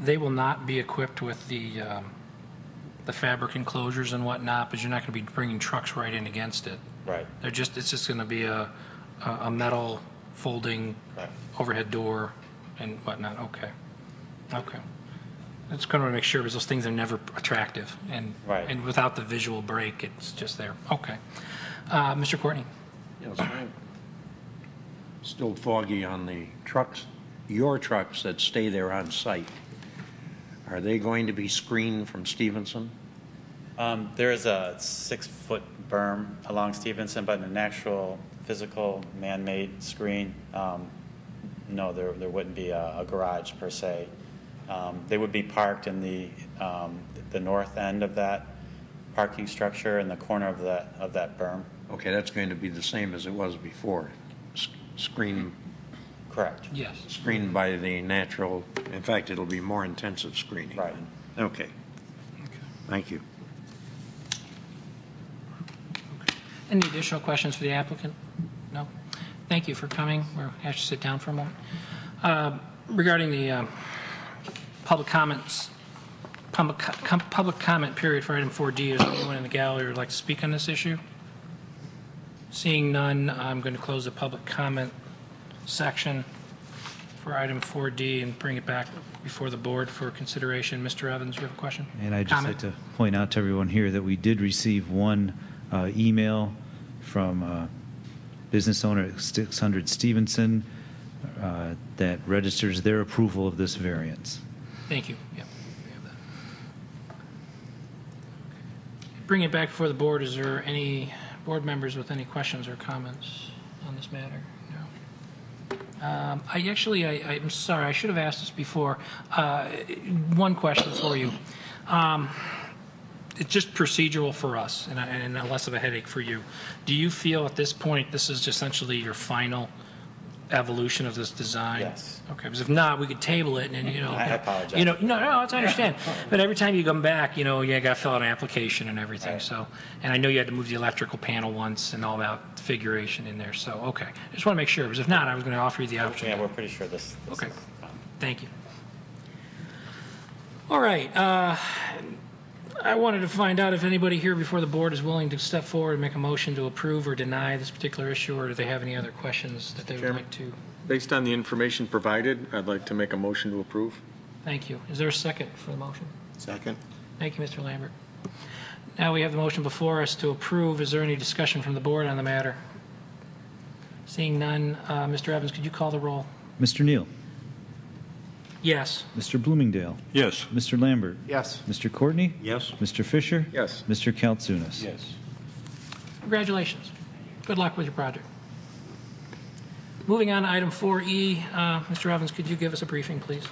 they will not be equipped with the fabric enclosures and whatnot, but you're not going to be bringing trucks right in against it. Right. It's just going to be a metal folding overhead door and whatnot. Okay. I just going to make sure because those things are never attractive, and without the visual break, it's just there. Okay. Mr. Courtney. Yes, I'm still foggy on the trucks, your trucks that stay there on site. Are they going to be screened from Stevenson? There is a 6-foot berm along Stevenson, but an actual physical man-made screen, no, there wouldn't be a garage per se. They would be parked in the north end of that parking structure in the corner of that berm. Okay, that's going to be the same as it was before. Screened. Correct. Yes. Screened by the natural. In fact, it'll be more intensive screening. Right. Okay. Thank you. Any additional questions for the applicant? No? Thank you for coming. We'll have to sit down for a moment. Regarding the public comment period for item 4D, is there anyone in the gallery who would like to speak on this issue? Seeing none, I'm going to close the public comment section for item 4D and bring it back before the board for consideration. Mr. Evans, you have a question? And I'd just like to point out to everyone here that we did receive one email from business owner at 600 Stevenson that registers their approval of this variance. Thank you. Yep, we have that. Bring it back before the board. Is there any board members with any questions or comments on this matter? No. I'm sorry. I should have asked this before. One question for you. It's just procedural for us and less of a headache for you. Do you feel at this point this is essentially your final evolution of this design? Yes. Okay, because if not, we could table it and I apologize. No, I understand. But every time you come back, you got to fill out an application and everything. Right. So, and I know you had to move the electrical panel once and all that configuration in there. So, okay, I just want to make sure because if not, I was going to offer you the option. Yeah, we're pretty sure this okay. Is fine. Thank you. All right. I wanted to find out if anybody here before the board is willing to step forward and make a motion to approve or deny this particular issue, or do they have any other questions that they would like to? Based on the information provided, I'd like to make a motion to approve. Thank you. Is there a second for the motion? Second. Thank you, Mr. Lambert. Now we have the motion before us to approve. Is there any discussion from the board on the matter? Seeing none, Mr. Evans, could you call the roll? Mr. Neal? Yes. Mr. Bloomingdale? Yes. Mr. Lambert? Yes. Mr. Courtney? Yes. Mr. Fisher? Yes. Mr. Kaltsunas? Yes. Congratulations. Good luck with your project. Moving on to item 4E, Mr. Evans, could you give us a briefing, please?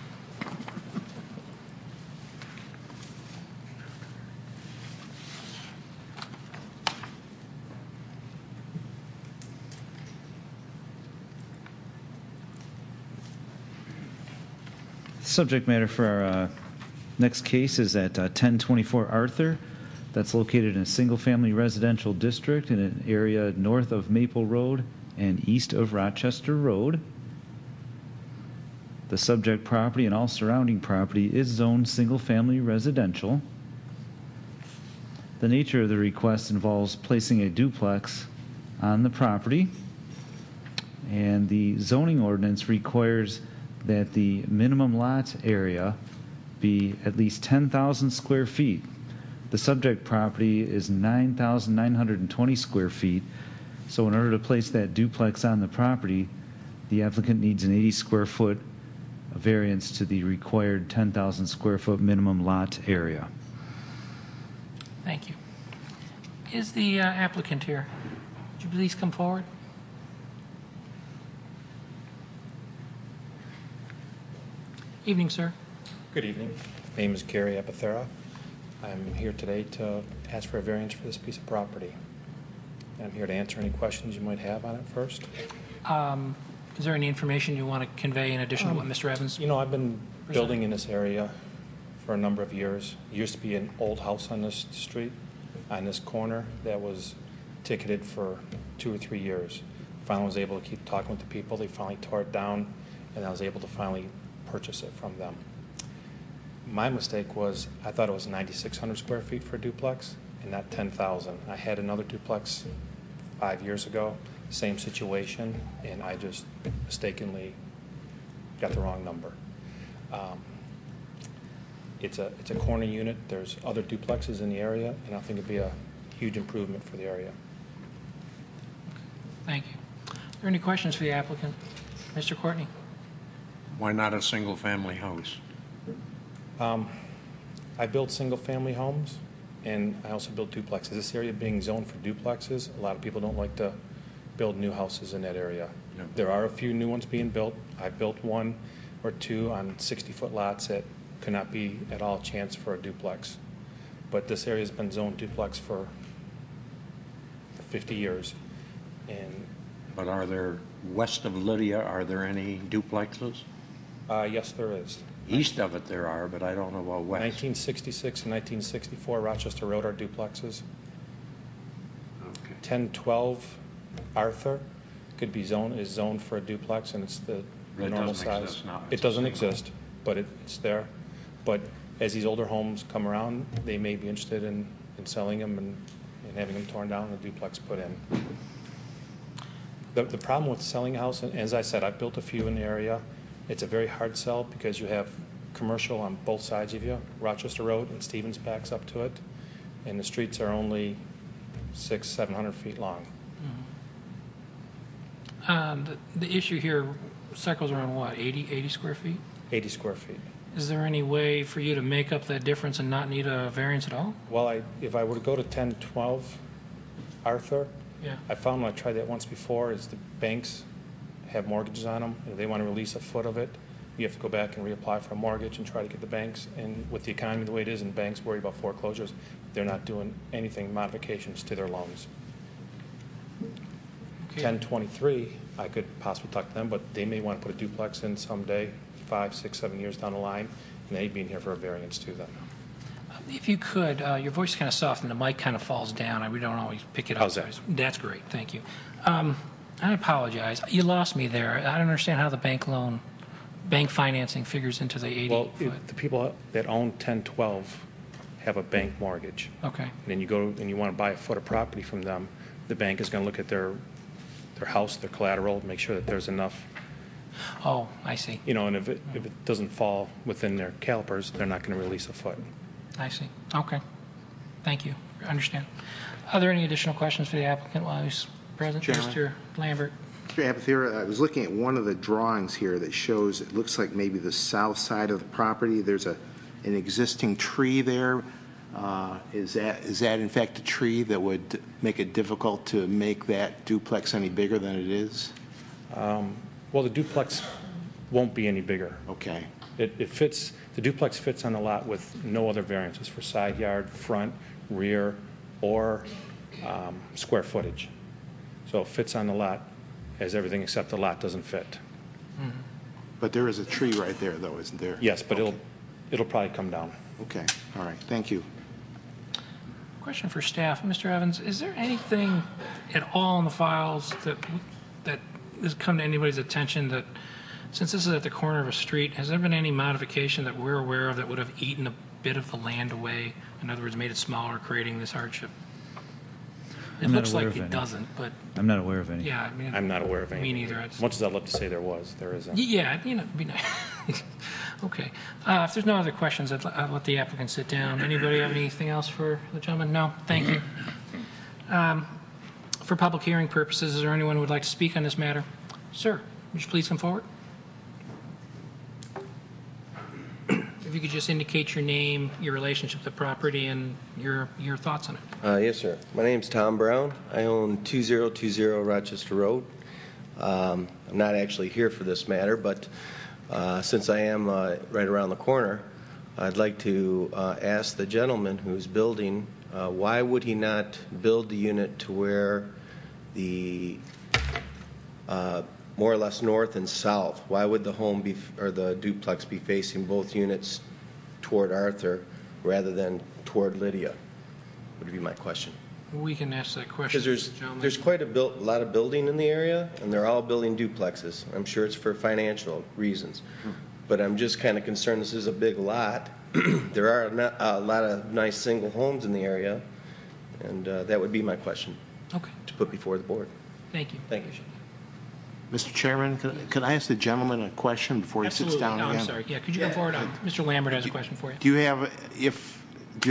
Subject matter for our next case is at 1024 Arthur. That's located in a single-family residential district in an area north of Maple Road and east of Rochester Road. The subject property and all surrounding property is zoned single-family residential. The nature of the request involves placing a duplex on the property, and the zoning ordinance requires that the minimum lot area be at least 10,000 square feet. The subject property is 9,920 square feet, so in order to place that duplex on the property, the applicant needs an 80 square foot a variance to the required 10,000 square foot minimum lot area. Thank you. Is the applicant here? Would you please come forward? Evening, sir. Good evening. My name is Gary Epithera. I'm here today to ask for a variance for this piece of property. I'm here to answer any questions you might have on it first. Is there any information you want to convey in addition to what Mr. Evans? You know, I've been building in this area for a number of years. It used to be an old house on this street, on this corner, that was ticketed for 2 or 3 years. Finally was able to keep talking with the people. They finally tore it down, and I was able to finally purchase it from them. My mistake was I thought it was 9,600 square feet for a duplex and not 10,000. I had another duplex 5 years ago, same situation, and I just mistakenly got the wrong number. It's a corner unit. There's other duplexes in the area, and I think it'd be a huge improvement for the area. Thank you. Are there any questions for the applicant? Mr. Courtney? Why not a single-family house? I build single-family homes, and I also build duplexes. This area being zoned for duplexes, a lot of people don't like to build new houses in that area. No. There are a few new ones being built. I built 1 or 2 on 60-foot lots that could not be at all a chance for a duplex. But this area has been zoned duplex for 50 years. And But are there, west of Lydia, are there any duplexes? yes, there is. East of it there are, but I don't know about west. 1966 and 1964 Rochester Road are duplexes. Okay. 1012 Arthur could be zoned for a duplex, and it's the It normal doesn't size. exist now. It doesn't exist, but it's there. But as these older homes come around, they may be interested in selling them and having them torn down and a duplex put in. The problem with selling a house, and as I said, I've built a few in the area. It's a very hard sell because you have commercial on both sides of you. Rochester Road and Stevens backs up to it, and the streets are only 600-700 feet long. The issue here cycles around what, 80 square feet? 80 square feet. Is there any way for you to make up that difference and not need a variance at all? Well, if I were to go to 1012 Arthur, Yeah. I found when I tried that once before is the banks have mortgages on them. If they want to release a foot of it, you have to go back and reapply for a mortgage and try to get the banks. And with the economy the way it is, and banks worry about foreclosures, they're not doing anything, modifications to their loans. Okay. 1023, I could possibly talk to them, but they may want to put a duplex in someday, 5, 6, 7 years down the line, and they'd be in here for a variance too then. If you could, your voice is kind of soft and the mic kind of falls down. We don't always pick it up. How's that? That's great. Thank you. I apologize. You lost me there. I don't understand how the bank financing figures into the 80 Well, foot. the people that own 1012 have a bank mortgage. Okay. And then you go and you want to buy a foot of property from them, the bank is going to look at their house, their collateral, make sure that there's enough. Oh, I see. You know, and if it doesn't fall within their calipers, they're not going to release a foot. I see. Okay. Thank you. I understand. Are there any additional questions for the applicant while he's present? Chairman. Mr. Lambert. Mr. Apethera, I was looking at one of the drawings here that shows, it looks like maybe the south side of the property. There's an existing tree there. Is that in fact a tree that would make it difficult to make that duplex any bigger than it is? Well, the duplex won't be any bigger. Okay. It fits, the duplex fits on the lot with no other variances for side yard, front, rear, or square footage. So it fits on the lot as everything except the lot doesn't fit. But there is a tree right there, though, isn't there? Yes, but it'll probably come down. Okay. All right. Thank you. Question for staff. Mr. Evans, is there anything at all in the files that has come to anybody's attention that, since this is at the corner of a street, has there been any modification that we're aware of that would have eaten a bit of the land away? In other words, made it smaller, creating this hardship? It I'm not looks aware like of it any. doesn't, but I'm not aware of any. yeah, I mean, I'm not aware of any. Me neither. It's- Much as I'd love to say there was, there isn't. Yeah, you know, it'd be nice. Okay. If there's no other questions, I'll let the applicant sit down. Anybody have anything else for the gentleman? No? Thank you. For public hearing purposes, is there anyone who would like to speak on this matter? Sir, would you please come forward? if you could just indicate your name, your relationship to the property, and your thoughts on it. Yes, sir. My name's Tom Brown. I own 2020 Rochester Road. I'm not actually here for this matter, but since I am right around the corner, I'd like to ask the gentleman who's building, why would he not build the unit to where the more or less north and south? Why would the home be, or the duplex be facing both units toward Arthur rather than toward Lydia? Would be my question. We can ask that question. Because there's quite a lot of building in the area, and they're all building duplexes. I'm sure it's for financial reasons. But I'm just kind of concerned. This is a big lot. There are a lot of nice single homes in the area, and that would be my question. Okay. To put before the board. Thank you. Thank you. Mr. Chairman, could I ask the gentleman a question before he sits down again? I'm sorry. Yeah, could you come forward? Mr. Lambert has a question for you. Do you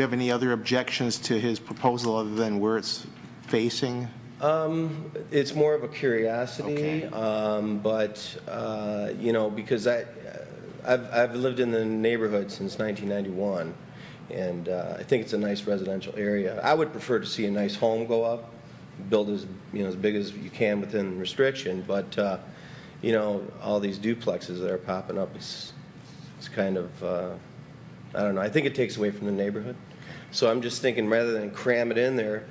have any other objections to his proposal other than where it's facing? It's more of a curiosity, Okay. but because I've lived in the neighborhood since 1991, and I think it's a nice residential area. I would prefer to see a nice home go up, build as big as you can within restriction, but all these duplexes that are popping up, it's kind of I don't know. I think it takes away from the neighborhood. So I'm just thinking, rather than cram it in there,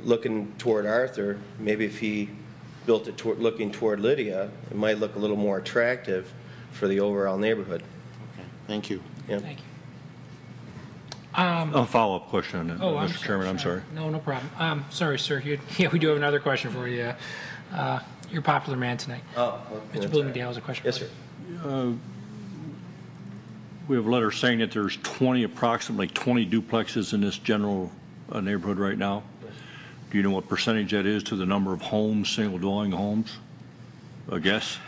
looking toward Arthur, maybe if he built it looking toward Lydia, it might look a little more attractive for the overall neighborhood. Okay. Thank you. Yeah. Thank you. A follow-up question on that, Mr. Chairman. I'm sorry. No problem. Sorry, sir. We do have another question for you. You're a popular man tonight. Oh, well, Mr. Bloomingdale has a question. Yes, for sir. you. We have a letter saying that there's approximately 20 duplexes in this general neighborhood right now. Do you know what percentage that is to the number of homes, single-dwelling homes? A guess?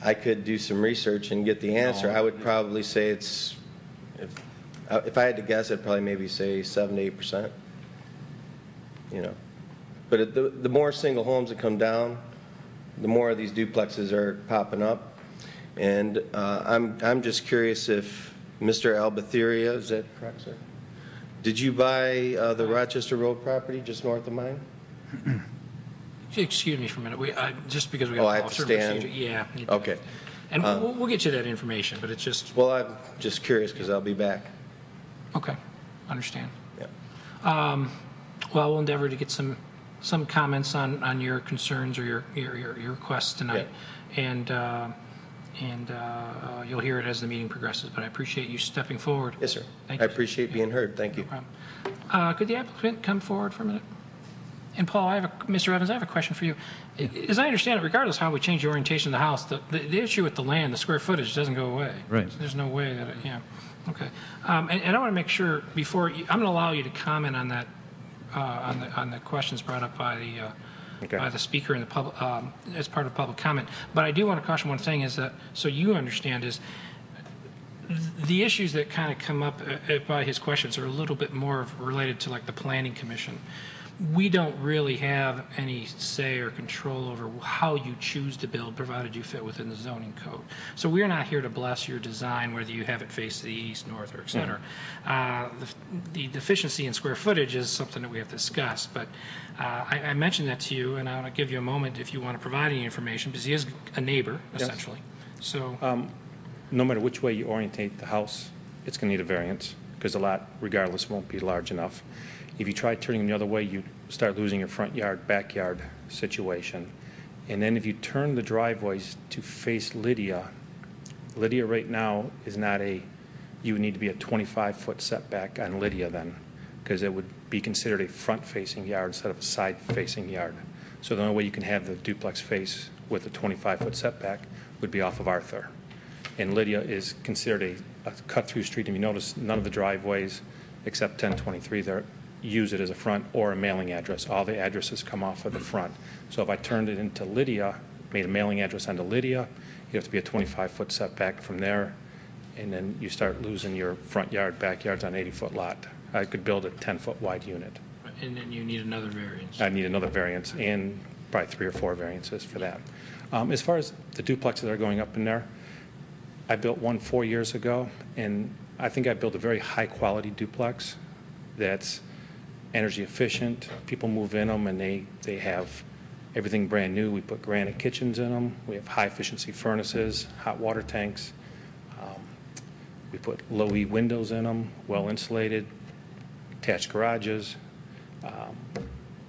I could do some research and get the answer. I would probably say it's, if I had to guess, I'd probably maybe say 7 to 8%. But the more single homes that come down, the more of these duplexes are popping up. And I'm just curious if Mr. Albatheria, is that correct, sir? Did you buy the Rochester Road property just north of mine? Excuse me for a minute. Just because we Oh, got I have to stand? Yeah. you do. Okay. And we'll get you that information, but it's just. Well, I'm just curious because I'll be back. Okay. Understand. Yeah. Well, we'll endeavor to get some comments on your concerns or your requests tonight. Yeah. And you'll hear it as the meeting progresses, but I appreciate you stepping forward. Yes, sir. Thank I you. appreciate being heard. Thank you. No problem. Could the applicant come forward for a minute? And Paul, Mr. Evans, I have a question for you. As I understand it, regardless of how we change the orientation of the house, the issue with the land, the square footage, doesn't go away. Right. There's no way that yeah. Okay. And I want to make sure before I'm going to allow you to comment on that on the questions brought up by the speaker in the public as part of public comment. But I do want to caution one thing is that so you understand is the issues that kind of come up by his questions are a little bit more related to like the Planning Commission. We don't really have any say or control over how you choose to build, provided you fit within the zoning code. So we're not here to bless your design, whether you have it face the east, north, or et cetera. The deficiency in square footage is something that we have to discuss. But I mentioned that to you, and I want to give you a moment if you want to provide any information, because he is a neighbor, essentially. Yes. So, no matter which way you orientate the house, it's going to need a variance because the lot, regardless, won't be large enough. If you try turning the other way, you start losing your front yard, backyard situation. And then if you turn the driveways to face Lydia right now is not you would need to be a 25-foot setback on Lydia then, because it would be considered a front-facing yard instead of a side-facing yard. So the only way you can have the duplex face with a 25-foot setback would be off of Arthur. And Lydia is considered a cut-through street. And you notice none of the driveways except 1023 there use it as a front or a mailing address. All the addresses come off of the front. So if I turned it into Lydia, made a mailing address onto Lydia, you have to be a 25-foot setback from there, and then you start losing your front yard, backyards on an 80-foot lot. I could build a 10-foot wide unit. and then you need another variance. I need another variance and probably 3 or 4 variances for that. As far as the duplexes that are going up in there, I built one 4 years ago, and I think I built a very high-quality duplex that's energy efficient. People move in them, and they have everything brand new. We put granite kitchens in them. We have high-efficiency furnaces, hot water tanks. We put low-E windows in them, well-insulated, attached garages,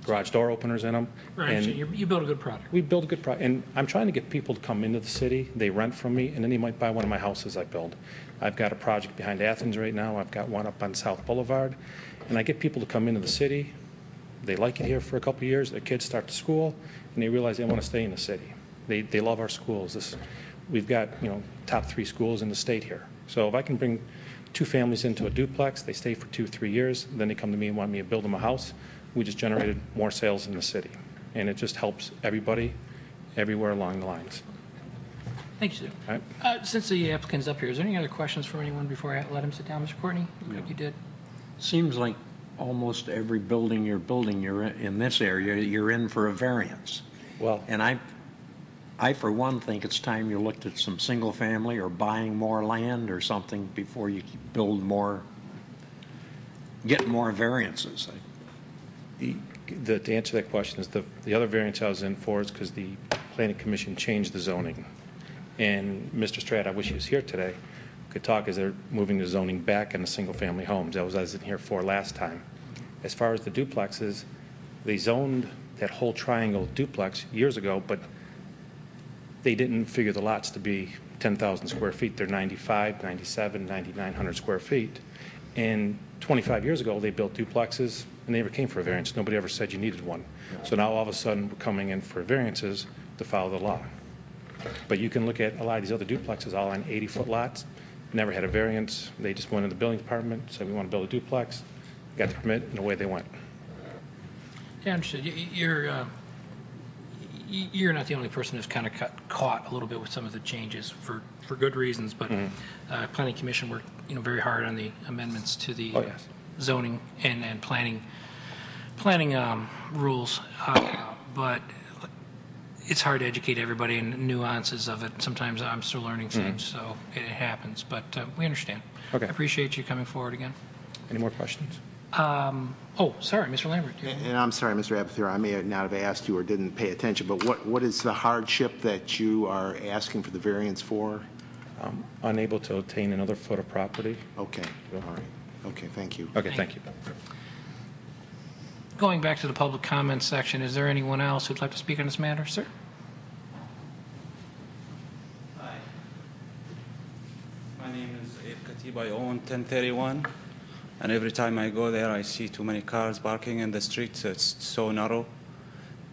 garage door openers in them. Right, And so you build a good product. we build a good product. And I'm trying to get people to come into the city. They rent from me, and then they might buy one of my houses I build. I've got a project behind Athens right now. I've got one up on South Boulevard. And I get people to come into the city. They like it here for a couple of years. Their kids start to school, and they realize they want to stay in the city. They love our schools. We've got, top 3 schools in the state here. So if I can bring 2 families into a duplex, they stay for 2-3 years, then they come to me and want me to build them a house. We just generated more sales in the city. And it just helps everybody, everywhere along the lines. Thank you, sir. All right. Since the applicant's up here, is there any other questions from anyone before I let him sit down, Mr. Courtney? You did. Seems like almost every building you're building, you're in this area, you're in for a variance. Well, and I for one think it's time you looked at some single family or buying more land or something before you build more, get more variances. To answer that question is the other variance I was in for is because the Planning Commission changed the zoning. And Mr. Stratt, I wish he was here today, could talk as they're moving the zoning back into single-family homes. That was what I was in here for last time. As far as the duplexes, they zoned that whole triangle duplex years ago, but they didn't figure the lots to be 10,000 square feet. They're 95, 97, 9,900 square feet. And 25 years ago, they built duplexes, and they never came for a variance. Nobody ever said you needed one. So now all of a sudden, we're coming in for variances to follow the law. But you can look at a lot of these other duplexes, all on 80-foot lots, never had a variance. They just went in the building department, said we want to build a duplex, got the permit, and away they went. Yeah, understood. You're not the only person who's kind of caught a little bit with some of the changes for good reasons, but Planning Commission worked very hard on the amendments to the zoning and planning rules, but it's hard to educate everybody in the nuances of it. Sometimes I'm still learning things, so it happens, but we understand. Okay. I appreciate you coming forward again. Any more questions? Sorry, Mr. Lambert. And I'm sorry, Mr. Abathur, I may not have asked you or didn't pay attention, but what is the hardship that you are asking for the variance for? Unable to obtain another foot of property. Okay, all right. Okay, thank you. Okay, thank you. Going back to the public comment section, is there anyone else who'd like to speak on this matter, sir? Hi. My name is Abe Khatib. I own 1031. And every time I go there, I see too many cars parking in the streets. It's so narrow.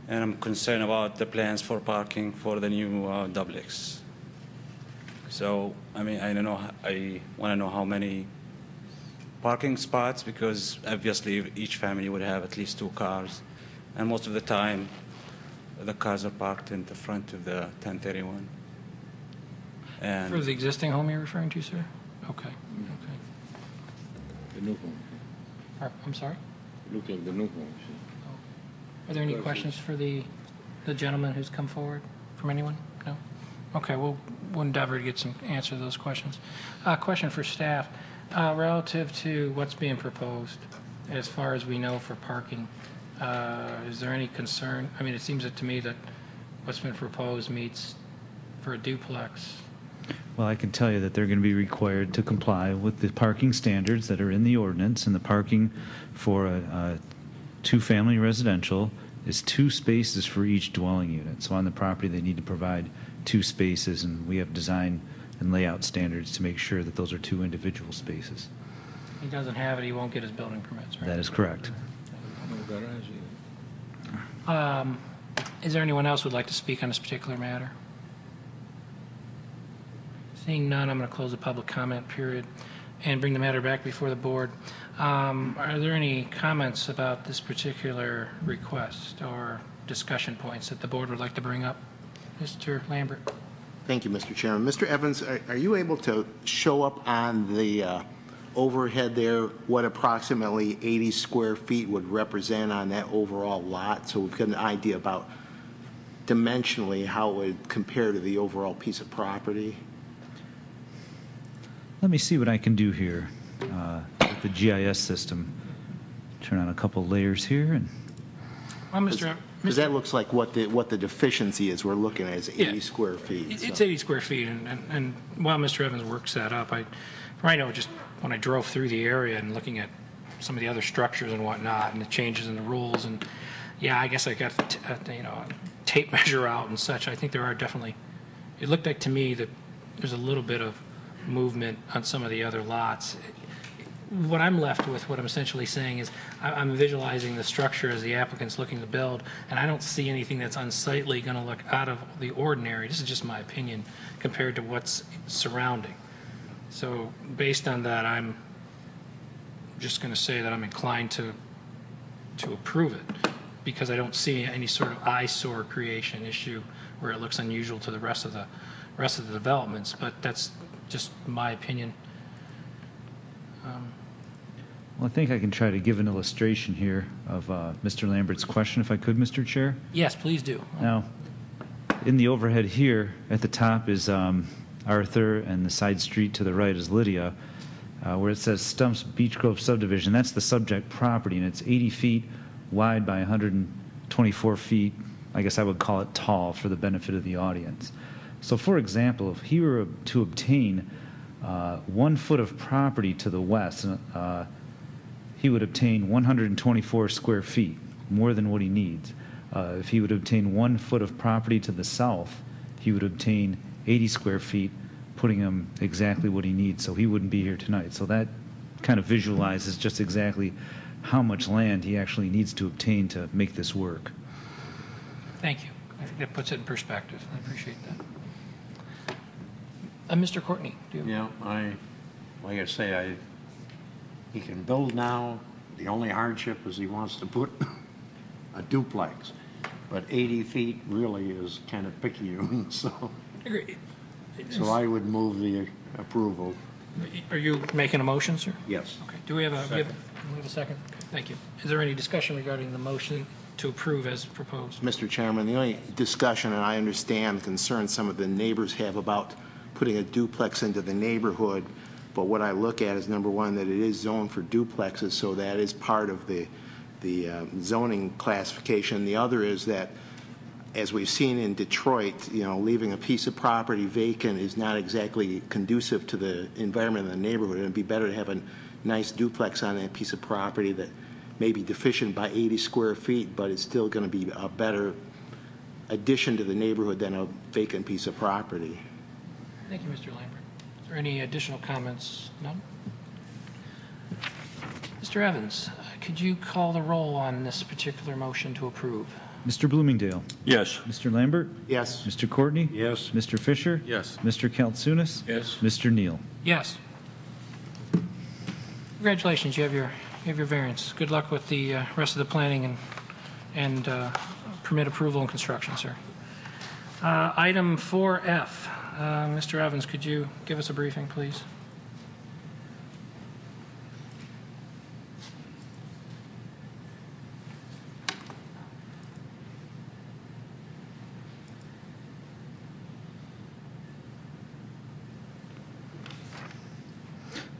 And I'm concerned about the plans for parking for the new duplex. So, I don't know. I want to know how many parking spots, because obviously each family would have at least 2 cars. And most of the time, the cars are parked in the front of the 1031. And For the existing home you're referring to, sir? Okay. The new home. I'm sorry? Look like the new home. Are there any questions for the gentleman who's come forward from anyone? No? Okay, we'll endeavor to get some answer to those questions. Question for staff. Relative to what's being proposed, as far as we know for parking, is there any concern? It seems to me that what's been proposed meets for a duplex. Well, I can tell you that they're going to be required to comply with the parking standards that are in the ordinance, and the parking for a 2-family residential is 2 spaces for each dwelling unit. So on the property, they need to provide 2 spaces, and we have design and layout standards to make sure that those are 2 individual spaces. He doesn't have it, he won't get his building permits, right? That is correct. No garage either. Is there anyone else who would like to speak on this particular matter? Seeing none, I'm going to close the public comment period and bring the matter back before the board. Are there any comments about this particular request or discussion points that the board would like to bring up? Mr. Lambert. Thank you, Mr. Chairman. Mr. Evans, are you able to show up on the overhead there what approximately 80 square feet would represent on that overall lot, so we've got an idea about dimensionally how it would compare to the overall piece of property? Let me see what I can do here with the GIS system. Turn on a couple layers here. And Well, Mr. Because that looks like what the deficiency is we're looking at is 80 square feet. It's 80 square feet, and while Mr. Evans works that up, I know just when I drove through the area and looking at some of the other structures and whatnot, and the changes in the rules, and yeah, I guess I got a tape measure out and such. I think there are definitely. It looked like to me that there's a little bit of movement on some of the other lots. What I'm left with, what I'm essentially saying is, I'm visualizing the structure as the applicant's looking to build, and I don't see anything that's unsightly going to look out of the ordinary. This is just my opinion compared to what's surrounding. So based on that, I'm just going to say that I'm inclined to approve it, because I don't see any sort of eyesore creation issue where it looks unusual to the rest of the developments. But that's just my opinion. well, I think I can try to give an illustration here of Mr. Lambert's question, if I could, Mr. Chair. Yes, please do. Now, in the overhead here, at the top is Arthur, and the side street to the right is Lydia, where it says Stumps Beech Grove Subdivision. That's the subject property, and it's 80 feet wide by 124 feet. I guess I would call it tall for the benefit of the audience. So, for example, if he were to obtain 1 foot of property to the west, he would obtain 124 square feet, more than what he needs. If he would obtain 1 foot of property to the south, he would obtain 80 square feet, putting him exactly what he needs, so he wouldn't be here tonight. So that kind of visualizes just exactly how much land he actually needs to obtain to make this work. Thank you. I think that puts it in perspective. I appreciate that. Mr. Courtney, do you? Yeah, like I say, he can build now. The only hardship is he wants to put a duplex, but 80 feet really is kind of picayune. So, Agreed. so I would move the approval. Are you making a motion, sir? Yes. Okay. Do we have a second? Okay, thank you. Is there any discussion regarding the motion to approve as proposed? Mr. Chairman, the only discussion, and I understand the concern some of the neighbors have about putting a duplex into the neighborhood, but what I look at is, number one, that it is zoned for duplexes, so that is part of the zoning classification. The other is that, as we've seen in Detroit, leaving a piece of property vacant is not exactly conducive to the environment of the neighborhood. It'd be better to have a nice duplex on that piece of property that may be deficient by 80 square feet, but it's still going to be a better addition to the neighborhood than a vacant piece of property. Thank you, Mr. Lambert. Is there any additional comments? None? Mr. Evans, could you call the roll on this particular motion to approve? Mr. Bloomingdale? Yes. Mr. Lambert? Yes. Mr. Courtney? Yes. Mr. Fisher? Yes. Mr. Kaltsunis? Yes. Mr. Neal? Yes. Congratulations, you have your variance. Good luck with the rest of the planning and permit approval and construction, sir. Item 4F. Mr. Evans, could you give us a briefing, please?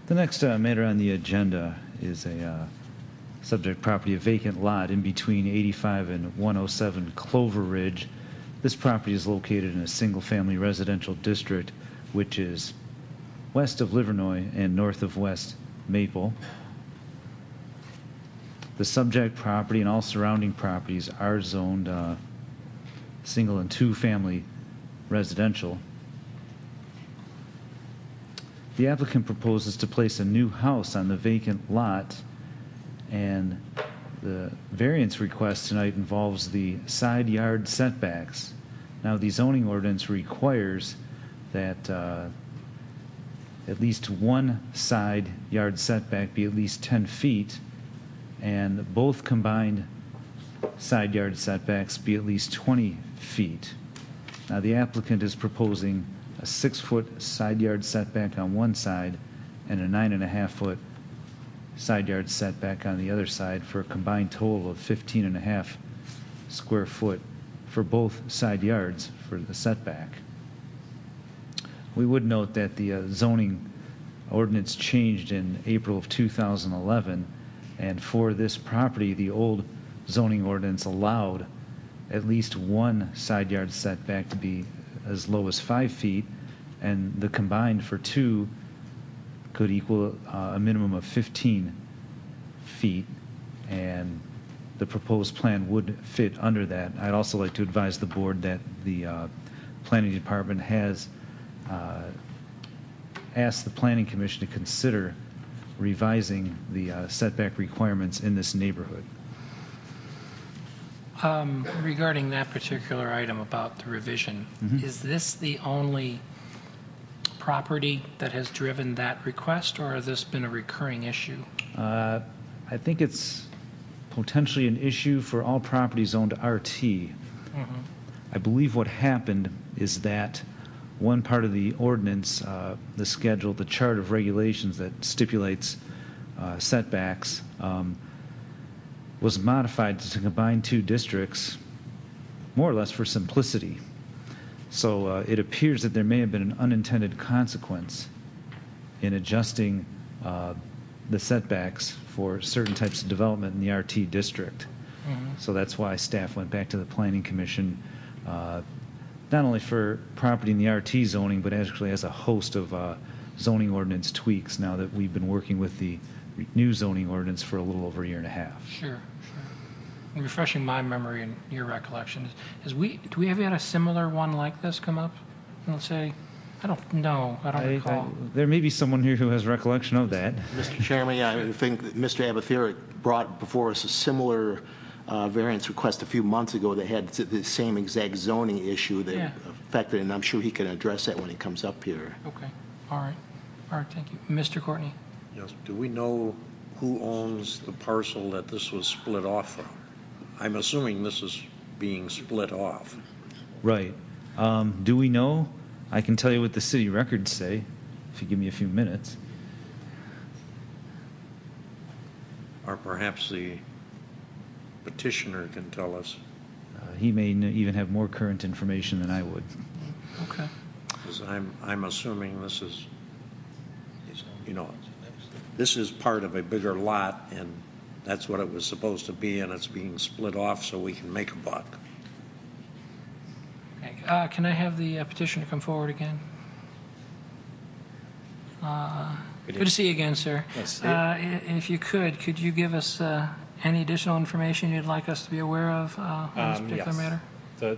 The next matter on the agenda is a subject property, a vacant lot in between 85 and 107 Clover Ridge. This property is located in a single-family residential district, which is west of Livernois and north of West Maple. The subject property and all surrounding properties are zoned single and two-family residential. The applicant proposes to place a new house on the vacant lot, and the variance request tonight involves the side yard setbacks. Now, the zoning ordinance requires that at least one side yard setback be at least 10 feet, and both combined side yard setbacks be at least 20 feet. Now, the applicant is proposing a 6-foot side yard setback on one side and a 9.5-foot side yard setback on the other side, for a combined total of 15.5 square foot for both side yards for the setback. We would note that the zoning ordinance changed in April of 2011, and for this property, the old zoning ordinance allowed at least one side yard setback to be as low as 5 feet, and the combined for two could equal a minimum of 15 feet, and the proposed plan would fit under that. I'd also like to advise the board that the planning department has asked the planning commission to consider revising the setback requirements in this neighborhood. Regarding that particular item about the revision, is this the only property that has driven that request, or has this been a recurring issue? I think it's potentially an issue for all properties owned RT. I believe what happened is that one part of the ordinance, the schedule, the chart of regulations that stipulates setbacks, was modified to combine two districts more or less for simplicity. So it appears that there may have been an unintended consequence in adjusting the setbacks for certain types of development in the RT district. So that's why staff went back to the Planning Commission, not only for property in the RT zoning, but actually as a host of zoning ordinance tweaks now that we've been working with the new zoning ordinance for a little over a year and a half. Sure. Refreshing my memory and your recollection, do we have had a similar one like this come up? Let's say, I don't know, I don't recall. There may be someone here who has recollection of that. Mr. Chairman, I think that Mr. Abathir brought before us a similar variance request a few months ago that had the same exact zoning issue that affected, and I'm sure he can address that when he comes up here. Okay, all right, thank you. Mr. Courtney? Yes, do we know who owns the parcel that this was split off from? I'm assuming this is being split off. Right. Do we know? I can tell you what the city records say, if you give me a few minutes. Or perhaps the petitioner can tell us. He may even have more current information than I would. Okay. Because I'm assuming this is, this is part of a bigger lot, and that's what it was supposed to be, and it's being split off so we can make a buck. Okay. Can I have the petitioner come forward again? Good to see you again, sir. Yes, if you could you give us any additional information you'd like us to be aware of on this particular matter?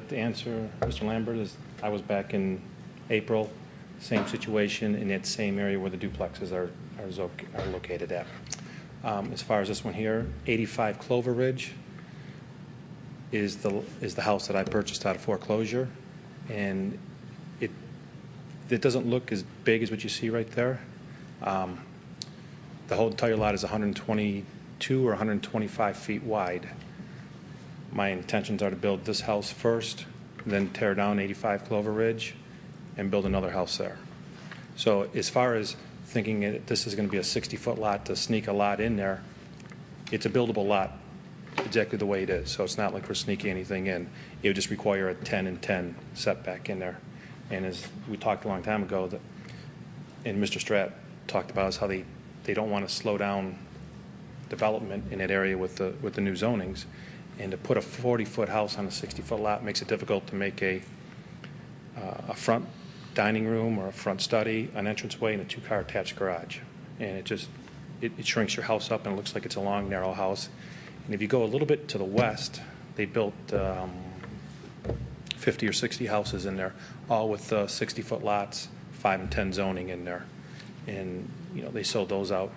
The answer, Mr. Lambert, is I was back in April, same situation in that same area where the duplexes are located at. As far as this one here, 85 Clover Ridge is the house that I purchased out of foreclosure, and it doesn't look as big as what you see right there. The whole entire lot is 122 or 125 feet wide. My intentions are to build this house first, then tear down 85 Clover Ridge and build another house there. So as far as thinking this is going to be a 60-foot lot to sneak a lot in there, it's a buildable lot exactly the way it is. So it's not like we're sneaking anything in. It would just require a 10 and 10 setback in there. And as we talked a long time ago, and Mr. Stratt talked about is how they don't want to slow down development in that area with the new zonings. And to put a 40-foot house on a 60-foot lot makes it difficult to make a front dining room or a front study, an entranceway, and a two-car attached garage. And it shrinks your house up and it looks like it's a long, narrow house. And if you go a little bit to the west, they built 50 or 60 houses in there, all with 60-foot lots, 5 and 10 zoning in there. And, they sold those out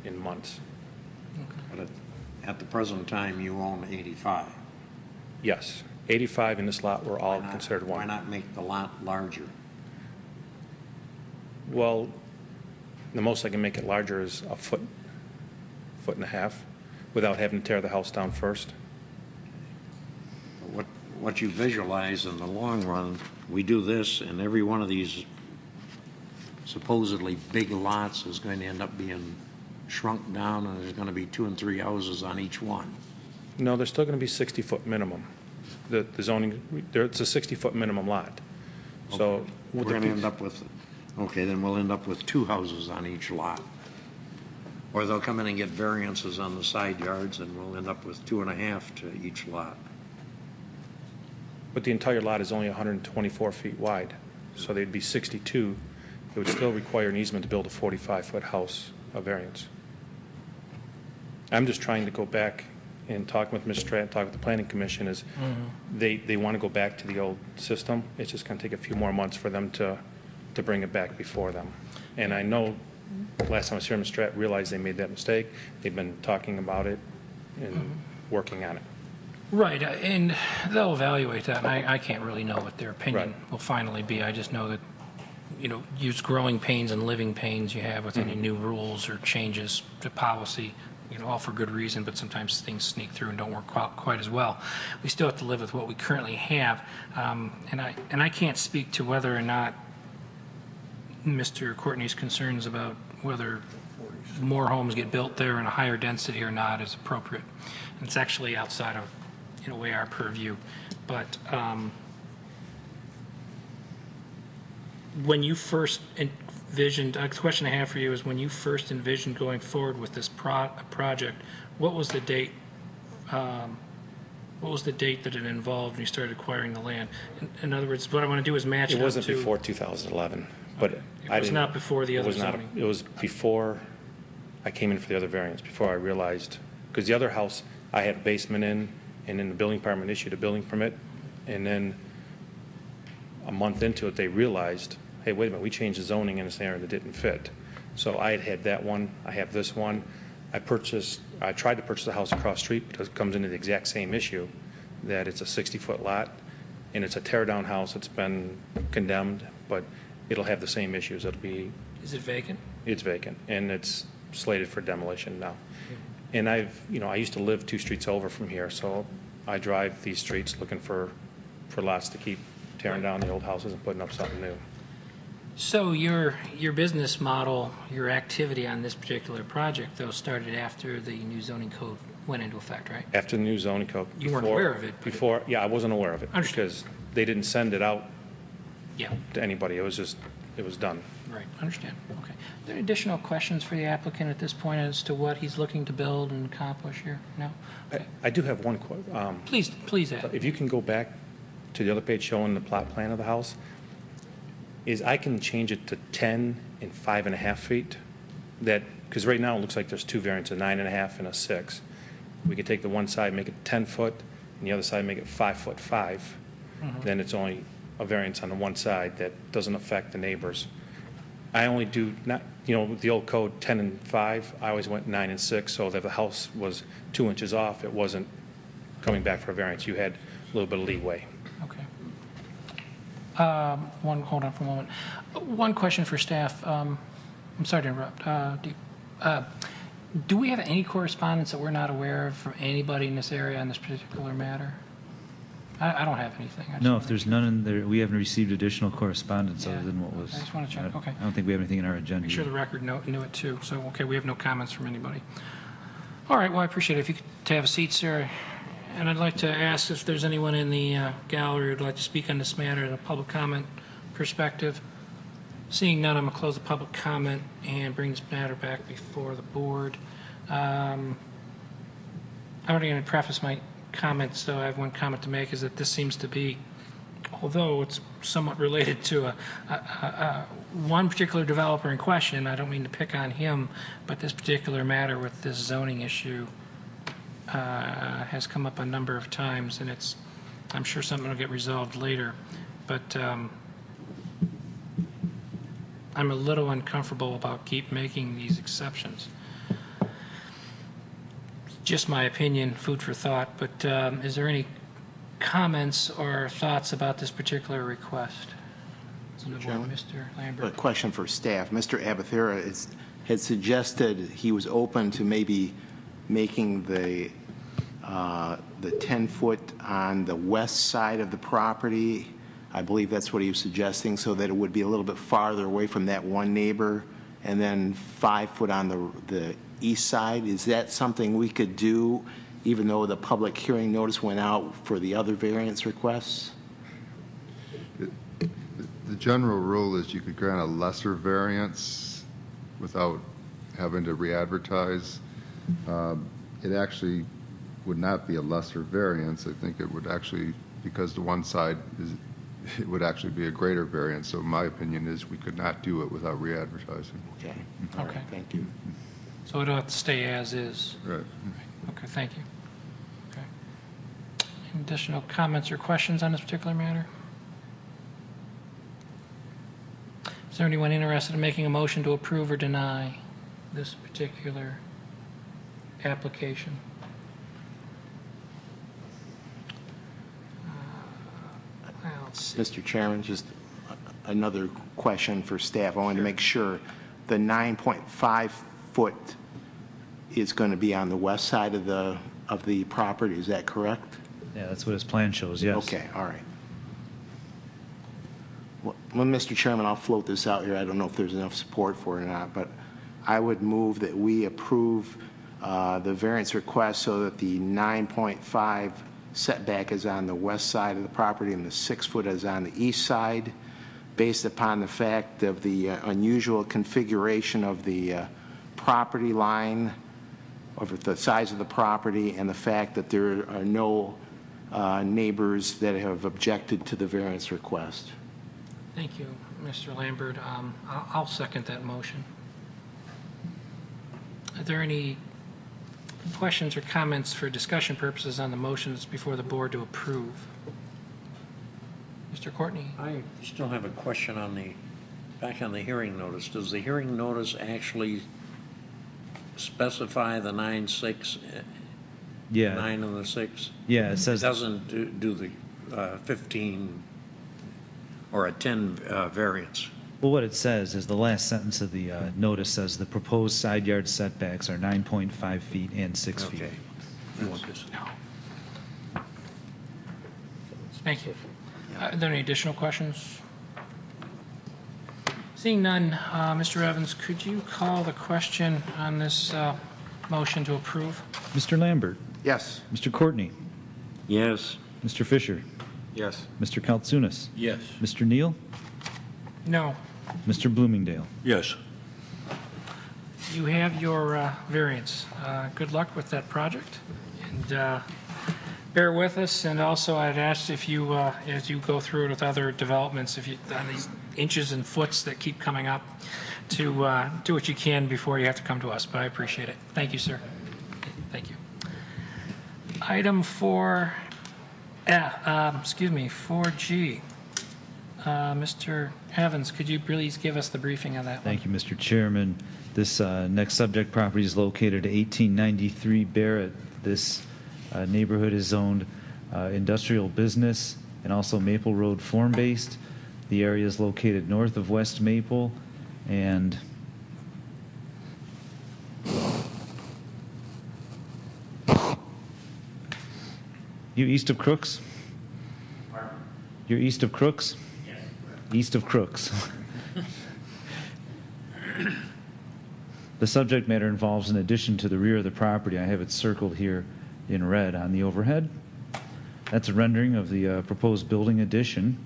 in months. But at the present time, you own 85. Yes. 85 in this lot were all considered one. Why not make the lot larger? Well, the most I can make it larger is a foot and a half, without having to tear the house down first. What you visualize in the long run, we do this, and every one of these supposedly big lots is going to end up being shrunk down, and there's going to be 2 and 3 houses on each one. No, there's still going to be 60-foot minimum. The zoning, it's a 60-foot minimum lot. So we're going to end up with Okay, then we'll end up with 2 houses on each lot. Or they'll come in and get variances on the side yards, and we'll end up with 2.5 to each lot. But the entire lot is only 124 feet wide, so they'd be 62. It would still require an easement to build a 45-foot house, a variance. I'm just trying to go back and talk with Ms. Stratton, talk with the Planning Commission, is they want to go back to the old system. It's just going to take a few more months for them to bring it back before them. And I know last time I was here, Ms. Stratton realized they made that mistake. They've been talking about it and working on it. Right, and they'll evaluate that, and I can't really know what their opinion will finally be. I just know that, you know, use growing pains and living pains you have with any new rules or changes to policy, you know, all for good reason, but sometimes things sneak through and don't work quite as well. We still have to live with what we currently have, and I can't speak to whether or not Mr. Courtney's concerns about whether more homes get built there in a higher density or not is appropriate. And it's actually outside of, in a way, our purview. But when you first envisioned, the question I have for you is, when you first envisioned going forward with this project, what was the date? What was the date that it involved when you started acquiring the land? In other words, what I want to do is match it up to... It wasn't before 2011, but it was not before the other zoning. It was before I came in for the other variance, before I realized, because the other house, I had a basement in, and then the building department issued a building permit, and then a month into it, they realized, hey, wait a minute, we changed the zoning in this area that didn't fit. So I had that one, I have this one. I tried to purchase the house across the street because it comes into the exact same issue, that it's a 60-foot lot, and it's a tear-down house. It's been condemned, but it'll have the same issues. It'll be... Is it vacant? It's vacant, and it's slated for demolition now. And I used to live 2 streets over from here, so I drive these streets looking for lots to keep tearing down the old houses and putting up something new. So your business model, your activity on this particular project, though, started after the new zoning code went into effect, right? After the new zoning code. You weren't aware of it? Before, yeah, I wasn't aware of it. Because they didn't send it out to anybody. It was done. Right, understand. Okay. Are there additional questions for the applicant at this point as to what he's looking to build and accomplish here? No? Okay. I do have one question. Please add. If you can go back to the other page showing the plot plan of the house, is I can change it to 10 and 5.5 feet. Because right now it looks like there's 2 variants, a 9.5 and a 6. We could take the one side, make it 10 foot, and the other side make it 5'5". Then it's only a variance on the one side that doesn't affect the neighbors. I only do not, with the old code 10 and 5, I always went 9 and 6, so that if the house was 2 inches off, it wasn't coming back for a variance. You had a little bit of leeway. Okay. Hold on for a moment. One question for staff. I'm sorry to interrupt. Do we have any correspondence that we're not aware of from anybody in this area on this particular matter? I don't have anything. No, if there's none in there, we haven't received additional correspondence other than what was... I just want to check. Okay. I don't think we have anything in our agenda. Make sure the record knew it too. So, okay, we have no comments from anybody. All right, well, I appreciate it. If you could have a seat, sir. And I'd like to ask if there's anyone in the gallery who'd like to speak on this matter in a public comment perspective. Seeing none, I'm going to close the public comment and bring this matter back before the board. I'm already going to preface my comments, so I have one comment to make, is that this seems to be, although it's somewhat related to one particular developer in question, I don't mean to pick on him, but this particular matter with this zoning issue has come up a number of times, and I'm sure something will get resolved later. But I'm a little uncomfortable about keep making these exceptions. Just my opinion, food for thought, but is there any comments or thoughts about this particular request? Mr. Lambert. A question for staff. Mr. Abathera had suggested he was open to maybe making the 10-foot on the west side of the property. I believe that's what he was suggesting, so that it would be a little bit farther away from that one neighbor, and then 5 foot on the east side. Is that something we could do, even though the public hearing notice went out for the other variance requests? The general rule is you could grant a lesser variance without having to re-advertise. It actually would not be a lesser variance. I think it would actually, because the one side is, it would actually be a greater variance. So my opinion is we could not do it without re-advertising. Okay. Okay. All right, thank you. So it'll have to stay as is. Right. Okay, thank you. Okay. Any additional comments or questions on this particular matter? Is there anyone interested in making a motion to approve or deny this particular application? Let's see. Mr. Chairman, just another question for staff. I wanted to make sure the 9.5 foot is going to be on the west side of the property. Is that correct? Yeah, that's what his plan shows, yes. Okay, all right. Well, Mr. Chairman, I'll float this out here. I don't know if there's enough support for it or not, but I would move that we approve the variance request so that the 9.5 setback is on the west side of the property and the 6 foot is on the east side, based upon the fact of the unusual configuration of the property line, of the size of the property, and the fact that there are no neighbors that have objected to the variance request. Thank you, Mr. Lambert. I'll second that motion. Are there any questions or comments for discussion purposes on the motion that's before the board to approve? Mr. Courtney? I still have a question on back on the hearing notice. Does the hearing notice actually specify the 9.6, Yeah. 9 and the 6? Yeah, it says. It doesn't do the 15 or a 10 variance. Well, what it says is the last sentence of the notice says the proposed side yard setbacks are 9.5 feet and 6 feet. Okay. Thank you. Are there any additional questions? Seeing none, Mr. Evans, could you call the question on this motion to approve? Mr. Lambert? Yes. Mr. Courtney? Yes. Mr. Fisher? Yes. Mr. Kaltsunas? Yes. Mr. Neal? No. Mr. Bloomingdale? Yes. You have your variance. Good luck with that project, and bear with us. And also, I'd ask if you, as you go through it with other developments, if you on these inches and foots that keep coming up, to do what you can before you have to come to us. But I appreciate it. Thank you, sir. Thank you. Item 4, 4G. Mr. Evans, could you please give us the briefing on that one? Thank you, Mr. Chairman. This next subject property is located at 1893 Barrett. This neighborhood is zoned industrial business and also Maple Road form-based. The area is located north of West Maple and you east of Crooks? You're east of Crooks? Yes. East of Crooks. The subject matter involves an addition to the rear of the property. I have it circled here in red on the overhead. That's a rendering of the proposed building addition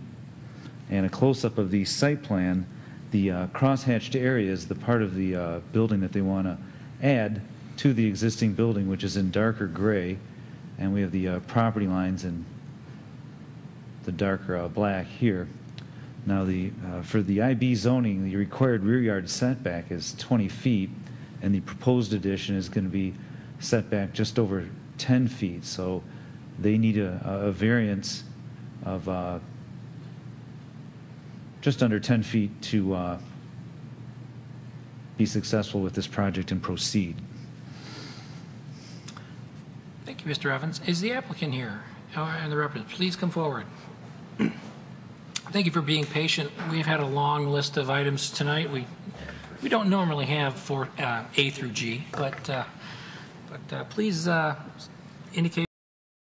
and a close-up of the site plan. The cross-hatched area is the part of the building that they want to add to the existing building, which is in darker gray, and we have the property lines in the darker black here. Now, for the IB zoning, the required rear yard setback is 20 feet, and the proposed addition is going to be set back just over 10 feet. So they need a variance of just under 10 feet to be successful with this project and proceed. Thank you, Mr. Evans. Is the applicant here? And the representative, please come forward. Thank you for being patient. We've had a long list of items tonight. We don't normally have for A through G, but please indicate